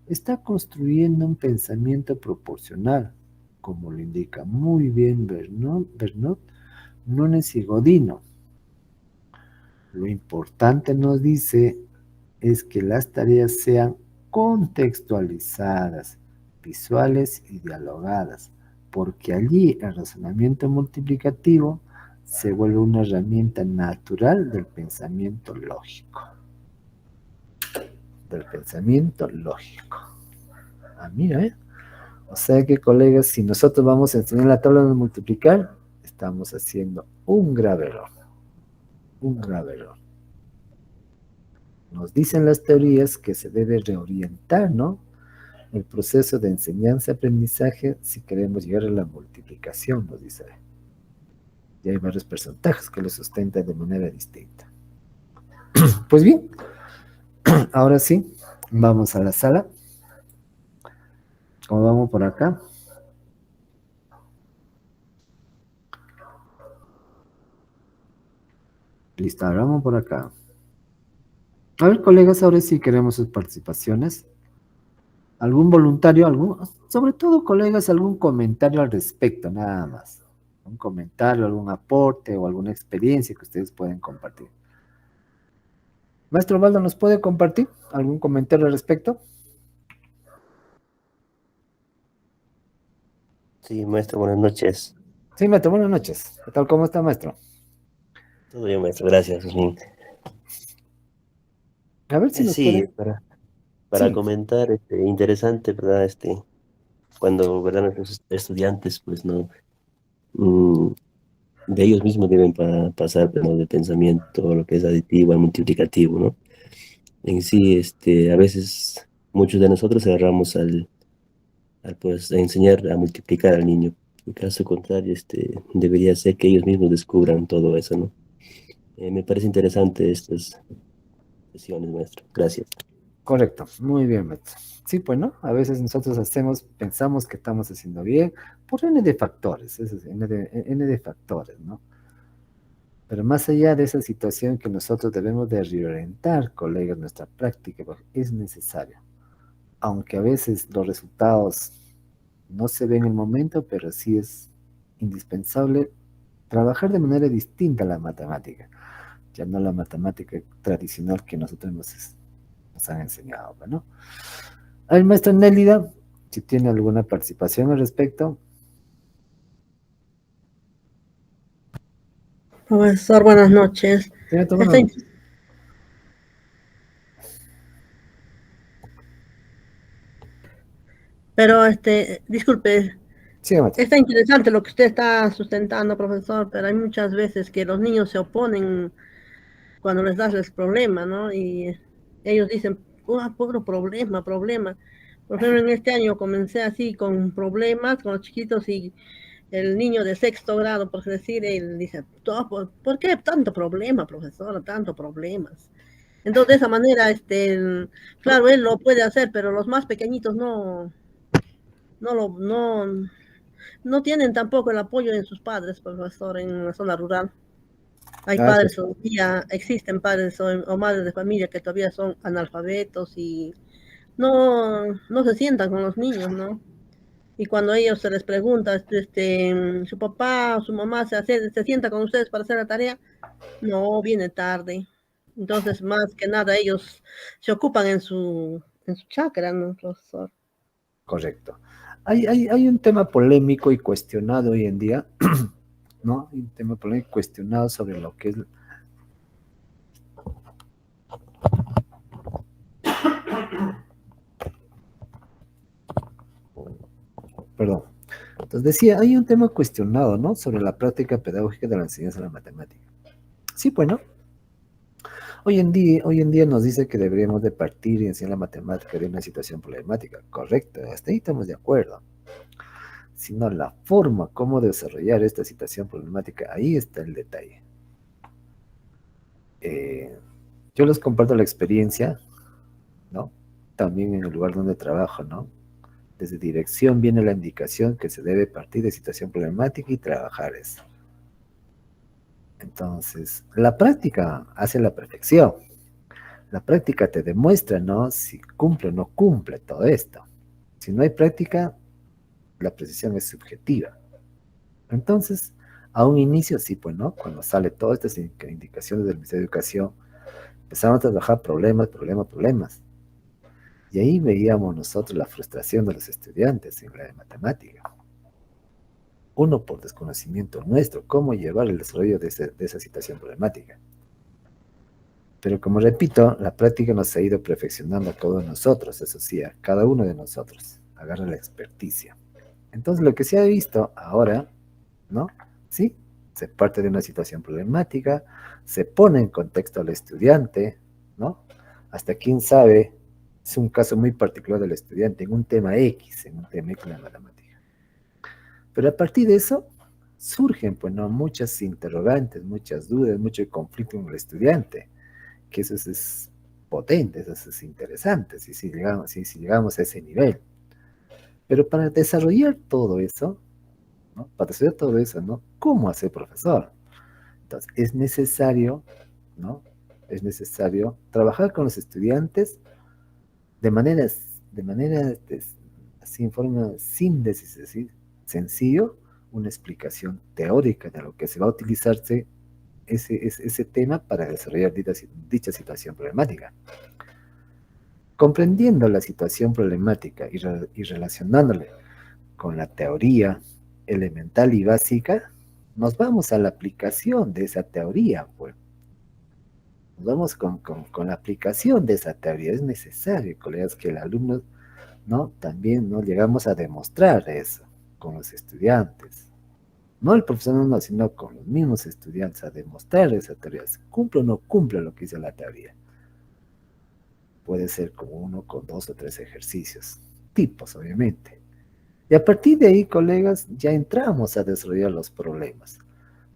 S1: está construyendo un pensamiento proporcional, como lo indica muy bien Bernot, Núñez y Godino. Lo importante, nos dice, es que las tareas sean contextualizadas, visuales y dialogadas, porque allí el razonamiento multiplicativo se vuelve una herramienta natural del pensamiento lógico. Ah, mira, ¿eh? O sea que, colegas, si nosotros vamos a enseñar la tabla de multiplicar, estamos haciendo un grave error. Un grave error. Nos dicen las teorías que se debe reorientar, ¿no? El proceso de enseñanza-aprendizaje si queremos llegar a la multiplicación, nos dice. Y hay varios porcentajes que lo sustentan de manera distinta. Pues bien, ahora sí, vamos a la sala. ¿Cómo vamos por acá? Listo, ahora vamos por acá. A ver, colegas, ahora sí queremos sus participaciones. ¿Algún voluntario, sobre todo, colegas, algún comentario al respecto, nada más? Un comentario, algún aporte o alguna experiencia que ustedes pueden compartir. Maestro Osvaldo, ¿nos puede compartir algún comentario al respecto?
S2: Sí, maestro, buenas noches.
S1: Sí, maestro, buenas noches. ¿Qué tal? ¿Cómo está, maestro?
S2: Todo bien, maestro, gracias. Bien.
S1: A ver si nos
S2: Sí,
S1: puede.
S2: para
S1: Sí,
S2: comentar, interesante, ¿verdad? Cuando, ¿verdad? Nuestros estudiantes, pues, ¿no? Mm, de ellos mismos deben pasar, ¿no? De pensamiento, lo que es aditivo al multiplicativo, ¿no? En sí, a veces muchos de nosotros cerramos pues, a enseñar a multiplicar al niño. En caso contrario, debería ser que ellos mismos descubran todo eso, ¿no? Me parece interesante estas sesiones, maestro. Gracias.
S1: correcto. Muy bien, maestro. Sí, pues, ¿no? A veces nosotros pensamos que estamos haciendo bien por N de factores, N de factores, ¿no? Pero más allá de esa situación que nosotros debemos de reorientar, colegas, nuestra práctica, porque es necesario. Aunque a veces los resultados no se ven en el momento, pero sí es indispensable trabajar de manera distinta a la matemática, ya no la matemática tradicional que nosotros nos han enseñado, ¿no? A ver, maestra Nélida, si tiene alguna participación al respecto.
S3: Profesor, buenas noches.
S1: Tiene todas
S3: Está
S1: las
S3: in-
S1: noches.
S3: pero, disculpe,
S1: Sí, maestra.
S3: está interesante lo que usted está sustentando, profesor, pero hay muchas veces que los niños se oponen cuando les das el problema, ¿no? Y ellos dicen, puro problema, problema. Por ejemplo, en este año comencé así con problemas con los chiquitos y el niño de sexto grado, por decir, él dice, ¿por qué tanto problema, profesor? Tanto problemas. Entonces, de esa manera, claro, él lo puede hacer, pero los más pequeñitos no lo, no tienen tampoco el apoyo de sus padres, profesor, en la zona rural. Hay
S1: Ah,
S3: padres todavía, existen padres o madres de familia que todavía son analfabetos y no se sientan con los niños, ¿no? Y cuando a ellos se les pregunta, su papá o su mamá se sienta con ustedes para hacer la tarea, no, viene tarde. Entonces, más que nada, ellos se ocupan en su chakra, ¿no, profesor?
S1: correcto. Hay un tema polémico y cuestionado hoy en día, ¿no? Hay un tema polémico y cuestionado sobre lo que es. Perdón. Entonces decía, hay un tema cuestionado, ¿no? Sobre la práctica pedagógica de la enseñanza de la matemática. Sí, bueno, hoy en día nos dice que deberíamos de partir y enseñar la matemática de una situación problemática. Correcto, hasta ahí estamos de acuerdo. Sino la forma como desarrollar esta situación problemática, ahí está el detalle. Eh, yo les comparto la experiencia, ¿no? También en el lugar donde trabajo, ¿no? Desde dirección viene la indicación que se debe partir de situación problemática y trabajar eso. Entonces, la práctica hace la perfección. La práctica te demuestra, ¿no? Si cumple o no cumple todo esto. Si no hay práctica, la precisión es subjetiva. Entonces, a un inicio, sí, pues, ¿no? Cuando sale todas estas indicaciones del Ministerio de Educación, empezamos a trabajar problemas. Y ahí veíamos nosotros la frustración de los estudiantes en la de matemática. Uno, por desconocimiento nuestro, cómo llevar el desarrollo de esa situación problemática. Pero como repito, la práctica nos ha ido perfeccionando a todos nosotros, eso sí, a cada uno de nosotros. Agarra la experticia. Entonces, lo que se ha visto ahora, ¿no? Sí, Se parte de una situación problemática, se pone en contexto al estudiante, ¿no? Hasta quién sabe, es un caso muy particular del estudiante en un tema X, en un tema X de la matemática. Pero a partir de eso surgen, pues, ¿no? Muchas interrogantes, muchas dudas, mucho conflicto en el estudiante, que eso es potente, eso es interesante, si llegamos a ese nivel. Pero para desarrollar todo eso, ¿no? Para desarrollar todo eso, ¿no? ¿Cómo hacer profesor? Entonces, es necesario, ¿no? Es necesario trabajar con los estudiantes de manera, así en forma síntesis, así, sencillo, una explicación teórica de lo que se va a utilizarse ese tema para desarrollar dicha situación problemática. Comprendiendo la situación problemática y relacionándole con la teoría elemental y básica, nos vamos a la aplicación de esa teoría, pues. Nos vamos con la aplicación de esa teoría. Es necesario, colegas, que el alumno, ¿no? También, ¿no? Llegamos a demostrar eso con los estudiantes. No el profesor, no, sino con los mismos estudiantes, a demostrar esa teoría. Si cumple o no cumple lo que dice la teoría. Puede ser con 1, con 2 o 3 ejercicios. Tipos, obviamente. Y a partir de ahí, colegas, ya entramos a desarrollar los problemas.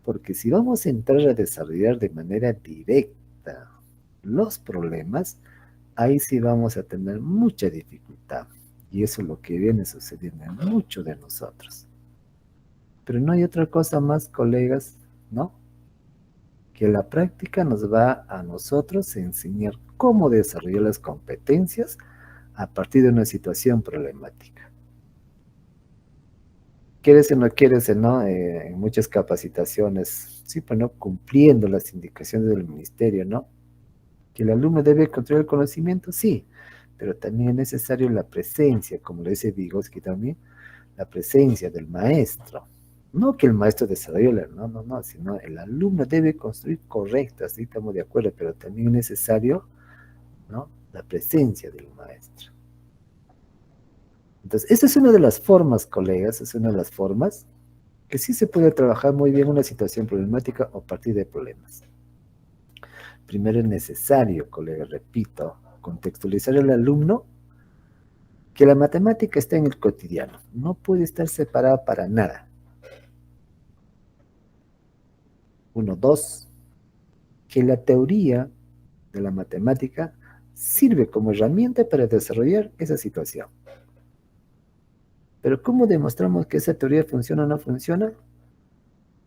S1: Porque si vamos a entrar a desarrollar de manera directa los problemas, ahí sí vamos a tener mucha dificultad. Y eso es lo que viene sucediendo en muchos de nosotros. Pero no hay otra cosa más, colegas, ¿no? Que la práctica nos va a nosotros a enseñar cómo desarrollar las competencias a partir de una situación problemática. Quieres o no quieres, ¿no? En muchas capacitaciones, sí, pues no cumpliendo las indicaciones del ministerio, ¿no? Que el alumno debe construir el conocimiento, sí, pero también es necesario la presencia, como lo dice Vygotsky también, la presencia del maestro. No que el maestro desarrolle, no, sino el alumno debe construir correcto, así estamos de acuerdo, pero también es necesario, ¿no? La presencia del maestro. Entonces, esa es una de las formas, colegas, es una de las formas que sí se puede trabajar muy bien una situación problemática o a partir de problemas. Primero es necesario, colegas, repito, contextualizar al alumno que la matemática está en el cotidiano, no puede estar separada para nada. 1, 2, que la teoría de la matemática sirve como herramienta para desarrollar esa situación. Pero ¿cómo demostramos que esa teoría funciona o no funciona?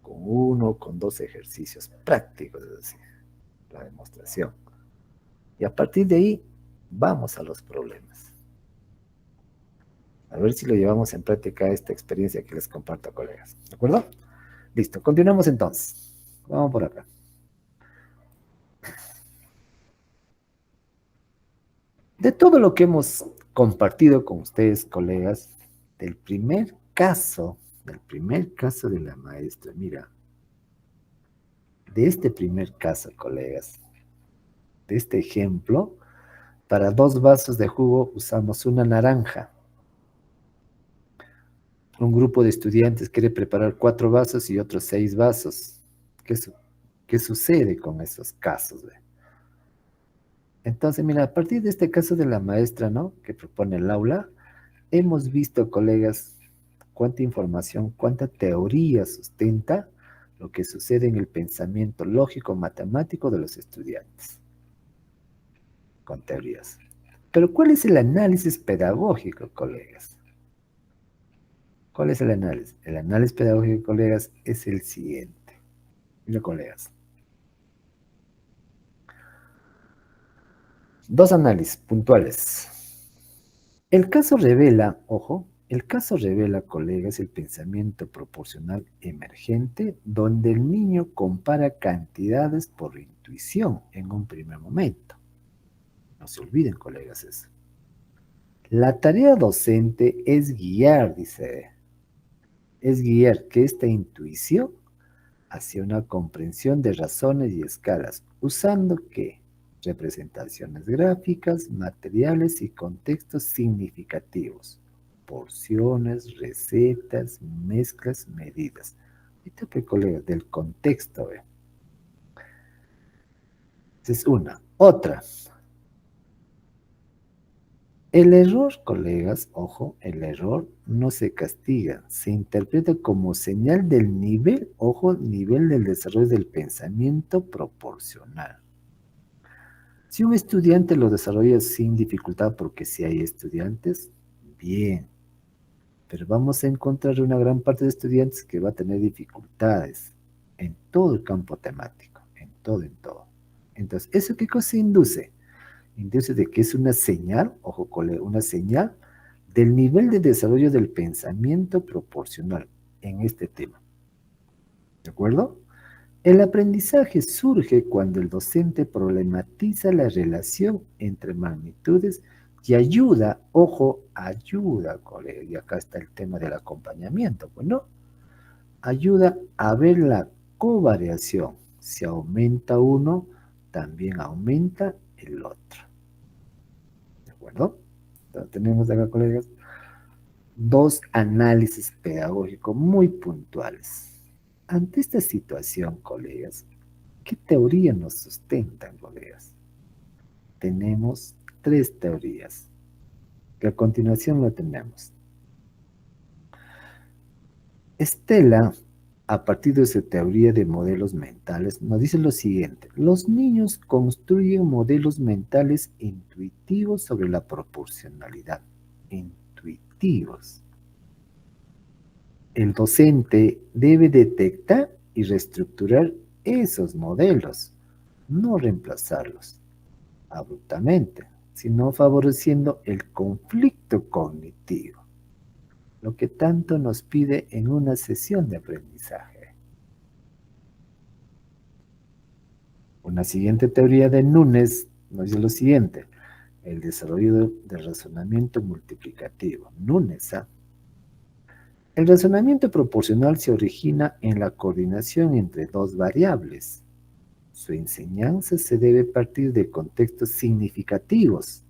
S1: Con 1, con 2 ejercicios prácticos, es decir, la demostración. Y a partir de ahí, vamos a los problemas. A ver si lo llevamos en práctica esta experiencia que les comparto, colegas. ¿De acuerdo? Listo, continuamos entonces. Vamos por acá. De todo lo que hemos compartido con ustedes, colegas, del primer caso de la maestra, mira, de este primer caso, colegas, de este ejemplo, para 2 vasos de jugo usamos una naranja. Un grupo de estudiantes quiere preparar 4 vasos y otros 6 vasos. ¿Qué sucede con esos casos? Entonces, mira, a partir de este caso de la maestra, ¿no? Que propone el aula, hemos visto, colegas, cuánta información, cuánta teoría sustenta lo que sucede en el pensamiento lógico matemático de los estudiantes, con teorías. Pero ¿cuál es el análisis pedagógico, colegas? ¿Cuál es el análisis? El análisis pedagógico, colegas, es el siguiente. Mira, colegas. 2 análisis puntuales. El caso revela, ojo, el caso revela, colegas, el pensamiento proporcional emergente, donde el niño compara cantidades por intuición en un primer momento. No se olviden, colegas, eso. La tarea docente es guiar, dice, es guiar que esta intuición hacia una comprensión de razones y escalas, usando ¿qué? Representaciones gráficas, materiales y contextos significativos, porciones, recetas, mezclas, medidas. Esto que, colega, del contexto, ¿ve? Esa es una. Otra. El error, colegas, ojo, el error no se castiga, se interpreta como señal del nivel, ojo, nivel del desarrollo del pensamiento proporcional. Si un estudiante lo desarrolla sin dificultad, porque si hay estudiantes, bien, pero vamos a encontrar una gran parte de estudiantes que va a tener dificultades en todo el campo temático, en todo, en todo. Entonces, ¿eso qué cosa induce? Induce de que es una señal, ojo, colega, una señal del nivel de desarrollo del pensamiento proporcional en este tema. ¿De acuerdo? El aprendizaje surge cuando el docente problematiza la relación entre magnitudes y ayuda, ojo, ayuda, colega, y acá está el tema del acompañamiento, pues no, ayuda a ver la covariación. Si aumenta uno, también aumenta el otro. ¿De acuerdo? Entonces, tenemos acá, colegas, dos análisis pedagógicos muy puntuales. Ante esta situación, colegas, ¿qué teoría nos sustentan, colegas? Tenemos tres teorías, que a continuación lo tenemos. Stella, a partir de su teoría de modelos mentales, nos dice lo siguiente: los niños construyen modelos mentales intuitivos sobre la proporcionalidad. Intuitivos. El docente debe detectar y reestructurar esos modelos, no reemplazarlos abruptamente, sino favoreciendo el conflicto cognitivo, lo que tanto nos pide en una sesión de aprendizaje. Una siguiente teoría de Nunes nos dice lo siguiente: el desarrollo del razonamiento multiplicativo. Nunes, ¿ah? El razonamiento proporcional se origina en la coordinación entre dos variables. Su enseñanza se debe partir de contextos significativos,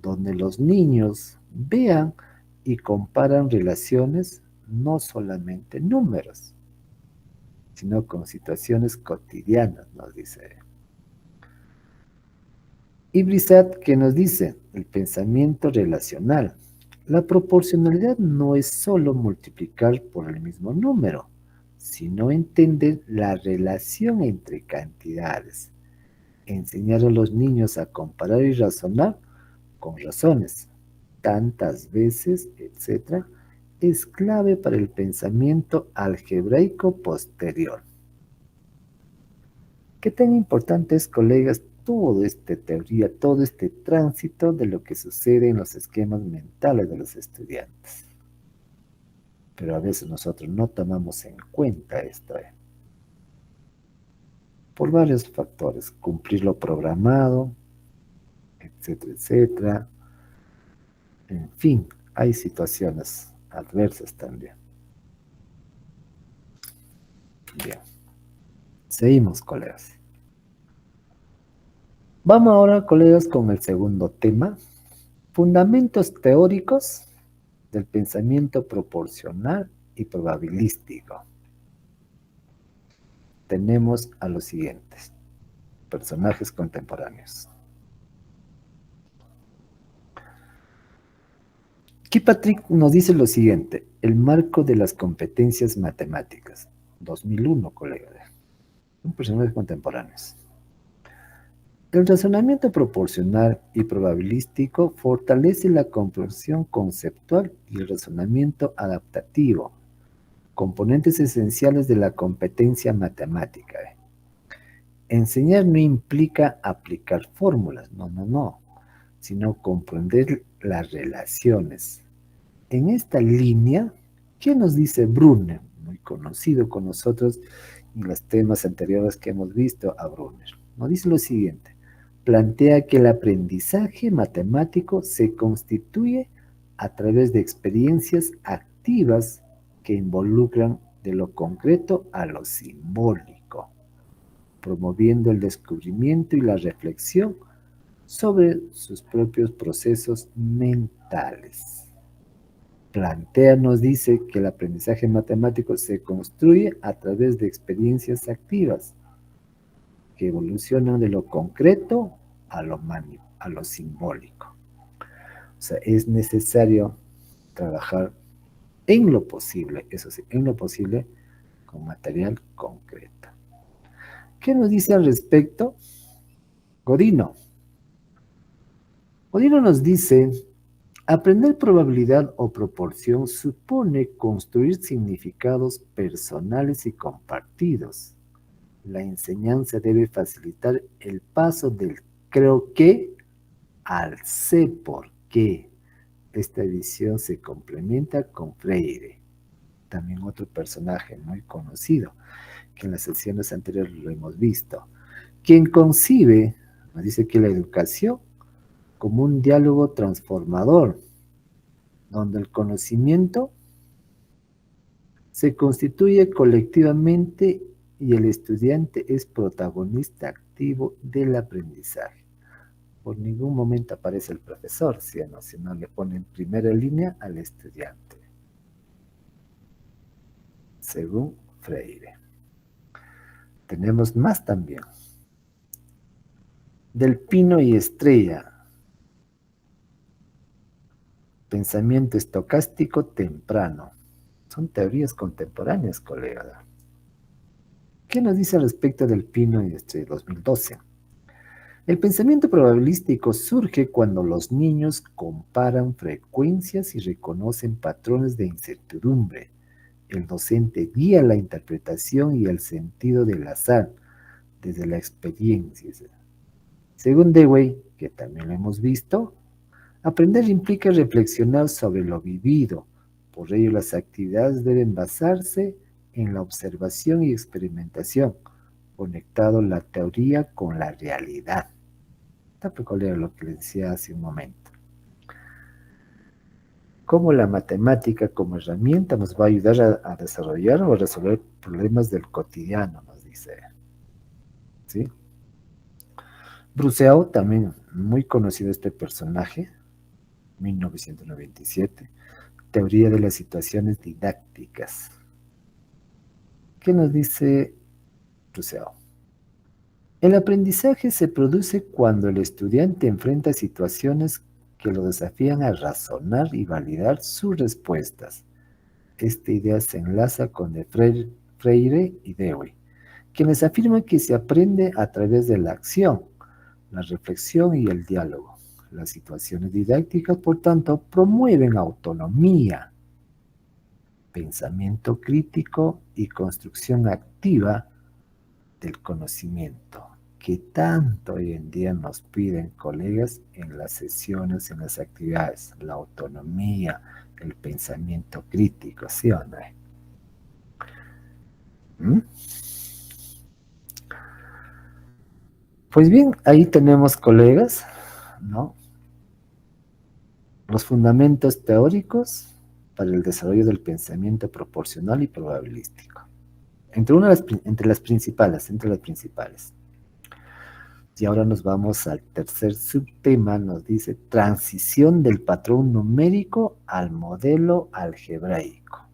S1: donde los niños vean y comparan relaciones, no solamente números, sino con situaciones cotidianas, nos dice. Y Brisat, que nos dice, el pensamiento relacional. La proporcionalidad no es solo multiplicar por el mismo número, sino entender la relación entre cantidades. Enseñar a los niños a comparar y razonar con razones, tantas veces, etc., es clave para el pensamiento algebraico posterior. ¿Qué tan importante es, colegas, toda esta teoría, todo este tránsito de lo que sucede en los esquemas mentales de los estudiantes? Pero a veces nosotros no tomamos en cuenta esto, por varios factores: cumplir lo programado, etcétera, etcétera. En fin, hay situaciones adversas también. Bien, seguimos, colegas. Vamos ahora, colegas, con el segundo tema: fundamentos teóricos del pensamiento proporcional y probabilístico. Tenemos a los siguientes personajes contemporáneos. Kirkpatrick nos dice lo siguiente: el marco de las competencias matemáticas. 2001, colegas. Son personajes contemporáneos. El razonamiento proporcional y probabilístico fortalece la comprensión conceptual y el razonamiento adaptativo, componentes esenciales de la competencia matemática. Enseñar no implica aplicar fórmulas, no, sino comprender las relaciones. En esta línea, ¿qué nos dice Brunner? Muy conocido con nosotros en los temas anteriores que hemos visto a Brunner. Nos dice lo siguiente: plantea que el aprendizaje matemático se constituye a través de experiencias activas que involucran de lo concreto a lo simbólico, promoviendo el descubrimiento y la reflexión sobre sus propios procesos mentales. plantea, nos dice que el aprendizaje matemático se construye a través de experiencias activas que evolucionan de lo concreto a lo simbólico. O sea, es necesario trabajar en lo posible, eso sí, en lo posible, con material concreto. ¿Qué nos dice al respecto Godino? Godino nos dice, aprender probabilidad o proporción supone construir significados personales y compartidos. La enseñanza debe facilitar el paso del creo que al sé por qué. Esta visión se complementa con Freire, también otro personaje muy conocido, que en las sesiones anteriores lo hemos visto, quien concibe, nos dice que la educación como un diálogo transformador, donde el conocimiento se constituye colectivamente y el estudiante es protagonista activo del aprendizaje. Por ningún momento aparece el profesor, sino le pone en primera línea al estudiante, según Freire. Tenemos más también. Del Pino y Estrella. Pensamiento estocástico temprano. Son teorías contemporáneas, colega. ¿Qué nos dice al respecto del Pino y Estrella 2012? El pensamiento probabilístico surge cuando los niños comparan frecuencias y reconocen patrones de incertidumbre. El docente guía la interpretación y el sentido del azar desde la experiencia. Según Dewey, que también lo hemos visto, aprender implica reflexionar sobre lo vivido. Por ello, las actividades deben basarse en la observación y experimentación, conectado la teoría con la realidad. Está peculiar lo que les decía hace un momento. Cómo la matemática como herramienta nos va a ayudar a desarrollar o a resolver problemas del cotidiano, nos dice. ¿Sí? Bruceau, también muy conocido este personaje, 1997, teoría de las situaciones didácticas. ¿Qué nos dice Bruceau? El aprendizaje se produce cuando el estudiante enfrenta situaciones que lo desafían a razonar y validar sus respuestas. Esta idea se enlaza con de Freire y Dewey, quienes afirman que se aprende a través de la acción, la reflexión y el diálogo. Las situaciones didácticas, por tanto, promueven autonomía, pensamiento crítico y construcción activa del conocimiento, que tanto hoy en día nos piden colegas en las sesiones, en las actividades, la autonomía, el pensamiento crítico, ¿sí o no? ¿Mm? Pues bien, ahí tenemos, colegas, ¿no?, los fundamentos teóricos para el desarrollo del pensamiento proporcional y probabilístico. Entre las principales. Y ahora nos vamos al tercer subtema, nos dice transición del patrón numérico al modelo algebraico.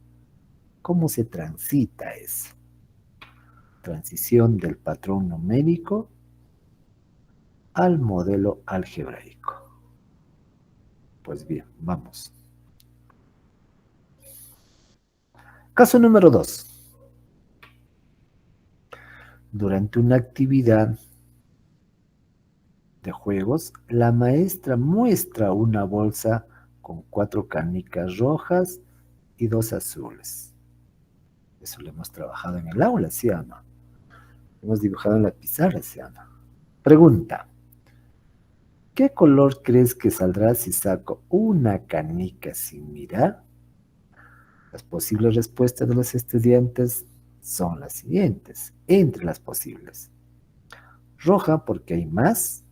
S1: ¿Cómo se transita eso? Transición del patrón numérico al modelo algebraico. Pues bien, vamos. Caso número 2. Durante una actividad de juegos, la maestra muestra una bolsa con 4 canicas rojas y 2 azules. Eso lo hemos trabajado en el aula, ¿sí o no? Hemos dibujado en la pizarra, ¿sí o no? Pregunta: ¿qué color crees que saldrá si saco una canica sin mirar? Las posibles respuestas de los estudiantes son las siguientes, entre las posibles: roja porque hay más,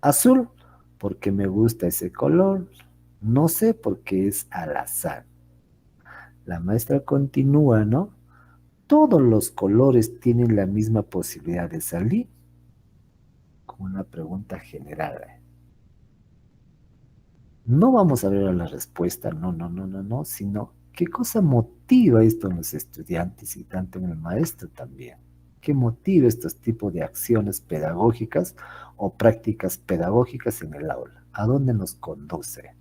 S1: azul porque me gusta ese color, no sé porque es al azar. La maestra continúa, ¿no? ¿Todos los colores tienen la misma posibilidad de salir? Como una pregunta general. No vamos a ver a la respuesta, no, sino qué cosa motiva esto en los estudiantes y tanto en el maestro también. ¿Qué motiva estos tipos de acciones pedagógicas o prácticas pedagógicas en el aula? ¿A dónde nos conduce?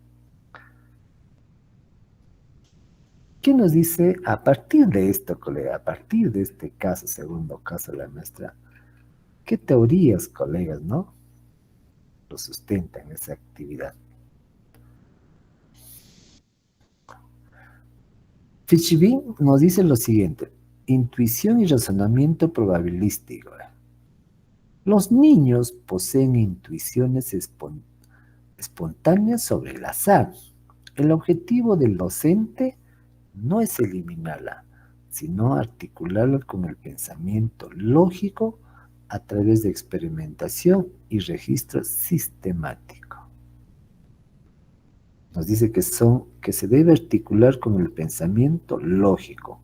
S1: ¿Qué nos dice a partir de esto, colega? A partir de este caso, segundo caso de la maestra, ¿qué teorías, colegas, no? Lo sustentan esa actividad. Fitzgerald nos dice lo siguiente: intuición y razonamiento probabilístico. Los niños poseen intuiciones espontáneas sobre el azar. El objetivo del docente no es eliminarla, sino articularla con el pensamiento lógico a través de experimentación y registro sistemático. Nos dice que se debe articular con el pensamiento lógico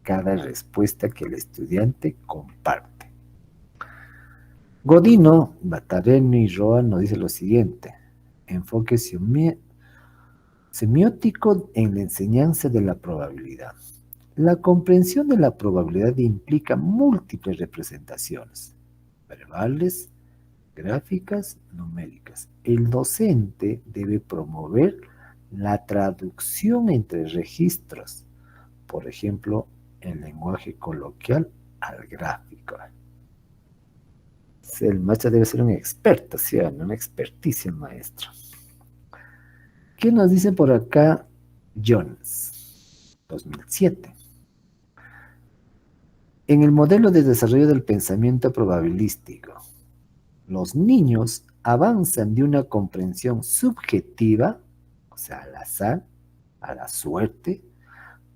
S1: cada respuesta que el estudiante comparte. Godino, Batareno y Roa nos dice lo siguiente: enfoque semiótico en la enseñanza de la probabilidad. La comprensión de la probabilidad implica múltiples representaciones, verbales, gráficas, numéricas. El docente debe promover la traducción entre registros, por ejemplo, el lenguaje coloquial al gráfico. El maestro debe ser un experto, ¿sí? Una experticia el maestro. ¿Qué nos dice por acá Jones, 2007? En el modelo de desarrollo del pensamiento probabilístico, los niños avanzan de una comprensión subjetiva, o sea, al azar, a la suerte,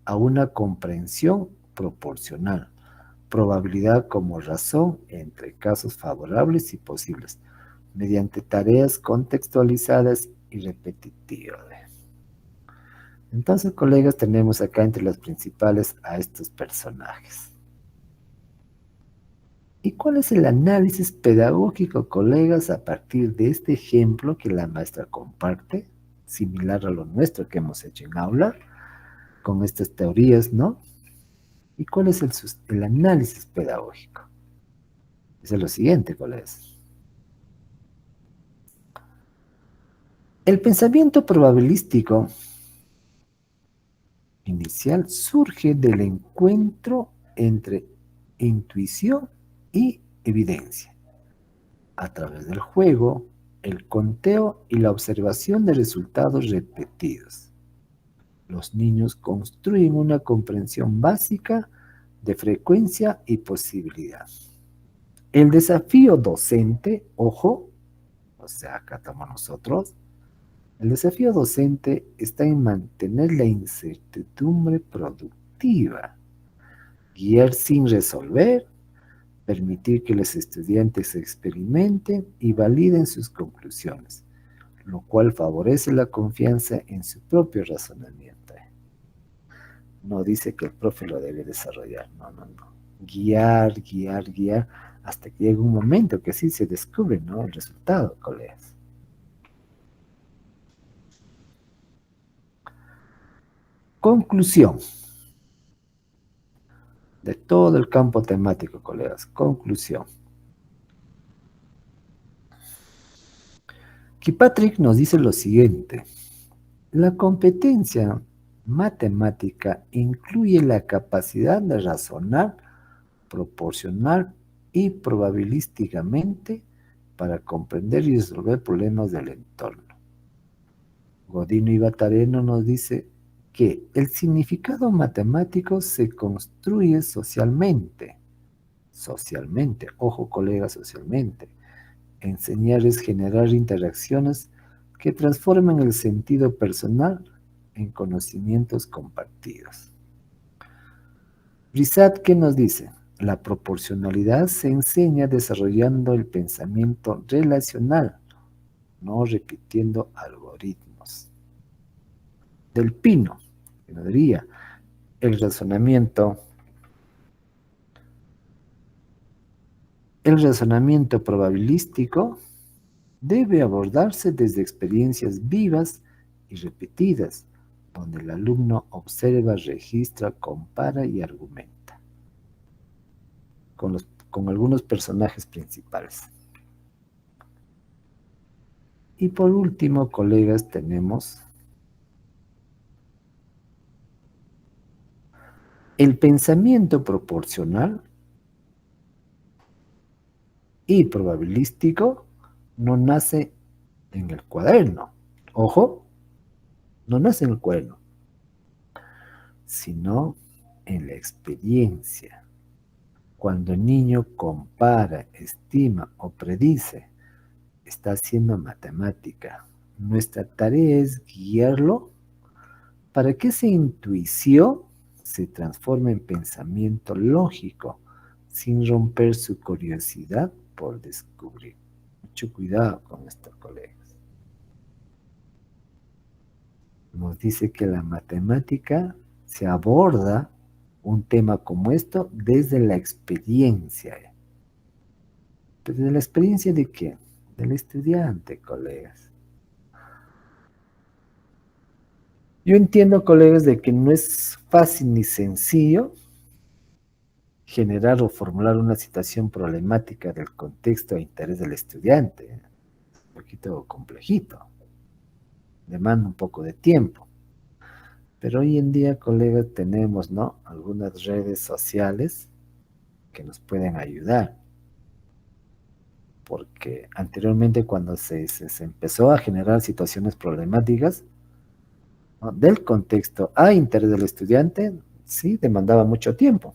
S1: a una comprensión proporcional, probabilidad como razón entre casos favorables y posibles, mediante tareas contextualizadas y repetitivas. Entonces, colegas, tenemos acá entre las principales a estos personajes. ¿Y cuál es el análisis pedagógico, colegas, a partir de este ejemplo que la maestra comparte, similar a lo nuestro que hemos hecho en aula, con estas teorías, ¿no? ¿Y cuál es el análisis pedagógico? Es lo siguiente, colegas. El pensamiento probabilístico inicial surge del encuentro entre intuición y evidencia, a través del juego, el conteo y la observación de resultados repetidos. Los niños construyen una comprensión básica de frecuencia y posibilidad. El desafío docente, ojo, o sea, acá estamos nosotros, el desafío docente está en mantener la incertidumbre productiva, guiar sin resolver, permitir que los estudiantes experimenten y validen sus conclusiones, lo cual favorece la confianza en su propio razonamiento. No dice que el profe lo debe desarrollar, no. Guiar, hasta que llegue un momento que sí se descubre, ¿no?, el resultado, colegas. Conclusión de todo el campo temático, colegas. Conclusión. Kirkpatrick nos dice lo siguiente: la competencia matemática incluye la capacidad de razonar proporcional y probabilísticamente para comprender y resolver problemas del entorno. Godino y Batareno nos dice que el significado matemático se construye socialmente, ojo colegas, socialmente. Enseñar es generar interacciones que transforman el sentido personal en conocimientos compartidos. Brisat, ¿qué nos dice? La proporcionalidad se enseña desarrollando el pensamiento relacional, no repitiendo algoritmos. Del Pino, que nos diría, el razonamiento probabilístico debe abordarse desde experiencias vivas y repetidas, donde el alumno observa, registra, compara y argumenta con algunos personajes principales. Y por último, colegas, tenemos el pensamiento proporcional y probabilístico no nace en el cuaderno. Ojo, no nace en el cuaderno, sino en la experiencia. Cuando el niño compara, estima o predice, está haciendo matemática. Nuestra tarea es guiarlo para que esa intuición se transforme en pensamiento lógico, sin romper su curiosidad por descubrir. Mucho cuidado con esto, colegas. Nos dice que la matemática se aborda un tema como esto desde la experiencia. ¿Desde la experiencia de quién? Del estudiante, colegas. Yo entiendo, colegas, de que no es fácil ni sencillo generar o formular una situación problemática del contexto e interés del estudiante. Un poquito complejito. Demanda un poco de tiempo. Pero hoy en día, colegas, tenemos, ¿no?, algunas redes sociales que nos pueden ayudar. Porque anteriormente cuando se empezó a generar situaciones problemáticas, ¿no?, del contexto a interés del estudiante, sí, demandaba mucho tiempo.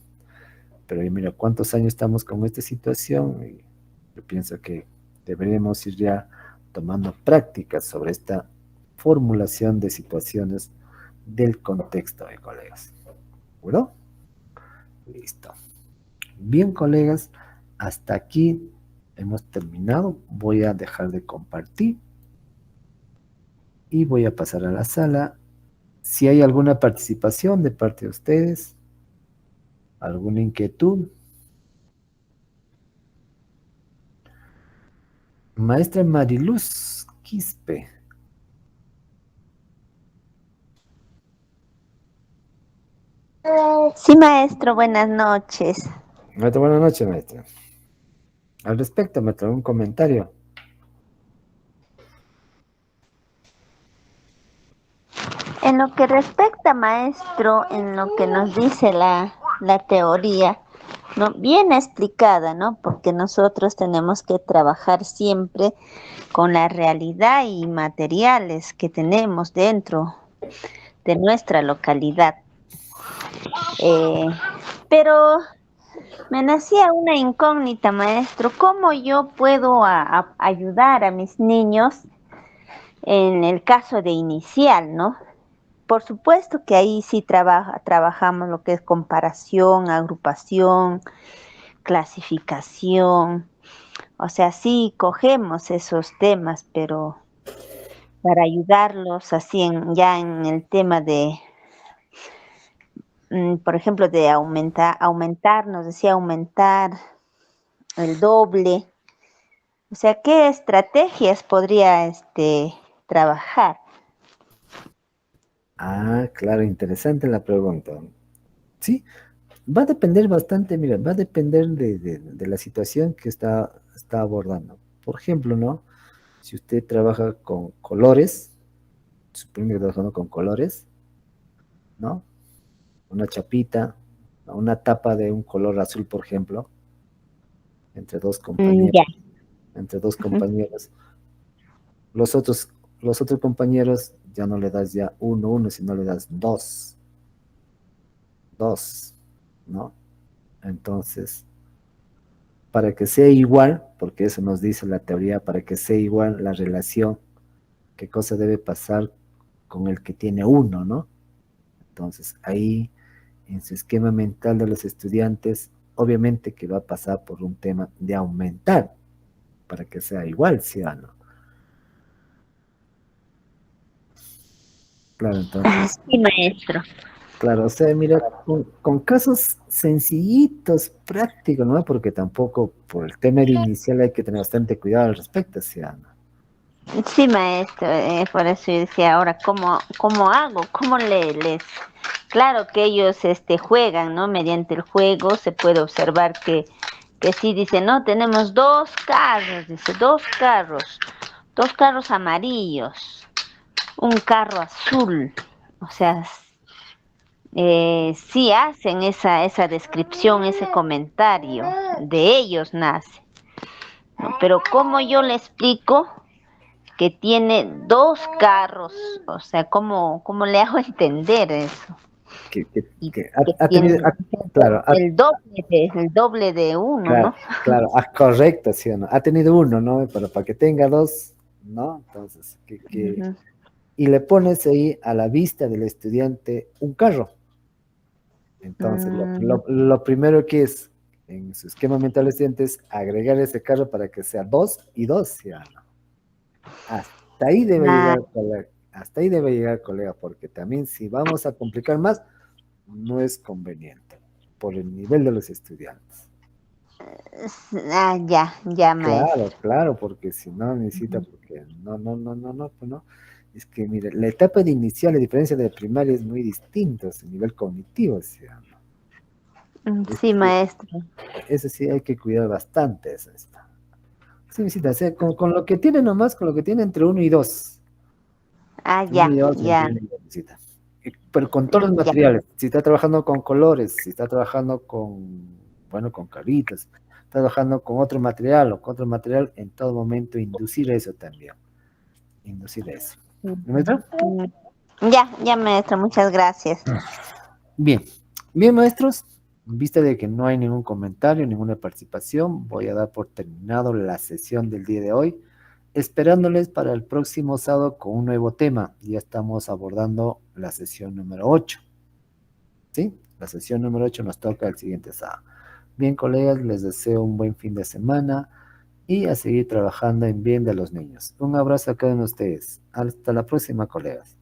S1: Pero mira, ¿cuántos años estamos con esta situación? Y yo pienso que deberíamos ir ya tomando prácticas sobre esta formulación de situaciones del contexto, colegas. ¿Bueno? Listo. Bien, colegas, hasta aquí hemos terminado. Voy a dejar de compartir y voy a pasar a la sala. Si hay alguna participación de parte de ustedes, alguna inquietud. Maestra Mariluz Quispe.
S4: Sí, maestro, buenas noches.
S1: Maestra, buenas noches, maestra. Al respecto, me trae un comentario.
S4: En lo que respecta, maestro, en lo que nos dice la teoría, ¿no?, bien explicada, ¿no? Porque nosotros tenemos que trabajar siempre con la realidad y materiales que tenemos dentro de nuestra localidad. Pero me nacía una incógnita, maestro. ¿Cómo yo puedo ayudar a mis niños en el caso de inicial, ¿no? Por supuesto que ahí sí trabajamos lo que es comparación, agrupación, clasificación. O sea, sí cogemos esos temas, pero para ayudarlos así ya en el tema de, por ejemplo, de aumentar, nos decía aumentar el doble. O sea, ¿qué estrategias podría trabajar?
S1: Ah, claro, interesante la pregunta. Sí, va a depender bastante, mira, va a depender de la situación que está abordando. Por ejemplo, ¿no? Si usted trabaja con colores, supongo que trabajando con colores, ¿no? Una chapita, ¿no?, una tapa de un color azul, por ejemplo, entre dos compañeros,
S4: Ya.
S1: entre dos compañeros. Los otros compañeros ya no le das ya uno, sino le das dos, ¿no? Entonces, para que sea igual, porque eso nos dice la teoría, para que sea igual la relación, qué cosa debe pasar con el que tiene uno, ¿no? Entonces, ahí, en su esquema mental de los estudiantes, obviamente que va a pasar por un tema de aumentar, para que sea igual, ¿sí o no? Claro, entonces,
S4: Sí, maestro.
S1: claro, o sea, mira, con casos sencillitos, prácticos, ¿no? Porque tampoco por el tema de inicial hay que tener bastante cuidado al respecto, ¿sí o no?
S4: Sí, maestro, por eso yo decía ahora, ¿cómo hago? ¿Cómo les...? Claro que ellos juegan, ¿no? Mediante el juego se puede observar que sí, dice, no, tenemos dice, dos carros amarillos, un carro azul. O sea, sí hacen esa descripción, ese comentario, de ellos nace, ¿no? Pero ¿cómo yo le explico que tiene dos carros? O sea, ¿cómo le hago entender eso?
S1: Que, que,
S4: Y
S1: que
S4: que
S1: ha
S4: tiene
S1: tenido, claro,
S4: el doble de uno,
S1: claro,
S4: ¿no?
S1: claro, correcto, ¿sí o no? Ha tenido uno, ¿no? Pero para que tenga dos, ¿no? Entonces,
S4: Ujú.
S1: y le pones ahí a la vista del estudiante un carro. Entonces,
S4: Mm,
S1: lo primero que es en su esquema mental del estudiante es agregar ese carro para que sea dos y dos, ¿sí o no? Hasta ahí debe
S4: ah,
S1: llegar, colega, hasta ahí debe llegar, colega, porque también si vamos a complicar más, no es conveniente por el nivel de los estudiantes.
S4: ya,
S1: Claro,
S4: maestro.
S1: claro, porque si no necesita, porque no, pues no. Es que, mire, la etapa de inicial, a diferencia de primaria, es muy distinta, a nivel cognitivo, o sea, ¿no?
S4: Sí, maestro.
S1: Eso sí hay que cuidar bastante, eso está. Sí, visita, o sea, con lo que tiene nomás, con lo que tiene entre uno y dos. Entre uno y dos, le
S4: Ya,
S1: entiende, visita. Pero con todos los
S4: ya.
S1: materiales, si está trabajando con colores, si está trabajando bueno, con caritas, está trabajando con otro material o con otro material, en todo momento inducir eso también. Inducir eso. ¿Me está?
S4: Mm, ya, maestro, muchas gracias.
S1: Bien, bien, maestros. En vista de que no hay ningún comentario, ninguna participación, voy a dar por terminado la sesión del día de hoy, esperándoles para el próximo sábado con un nuevo tema. Ya estamos abordando la sesión número 8. ¿Sí? La sesión número 8 nos toca el siguiente sábado. Bien, colegas, les deseo un buen fin de semana y a seguir trabajando en bien de los niños. Un abrazo a cada uno de ustedes. Hasta la próxima, colegas.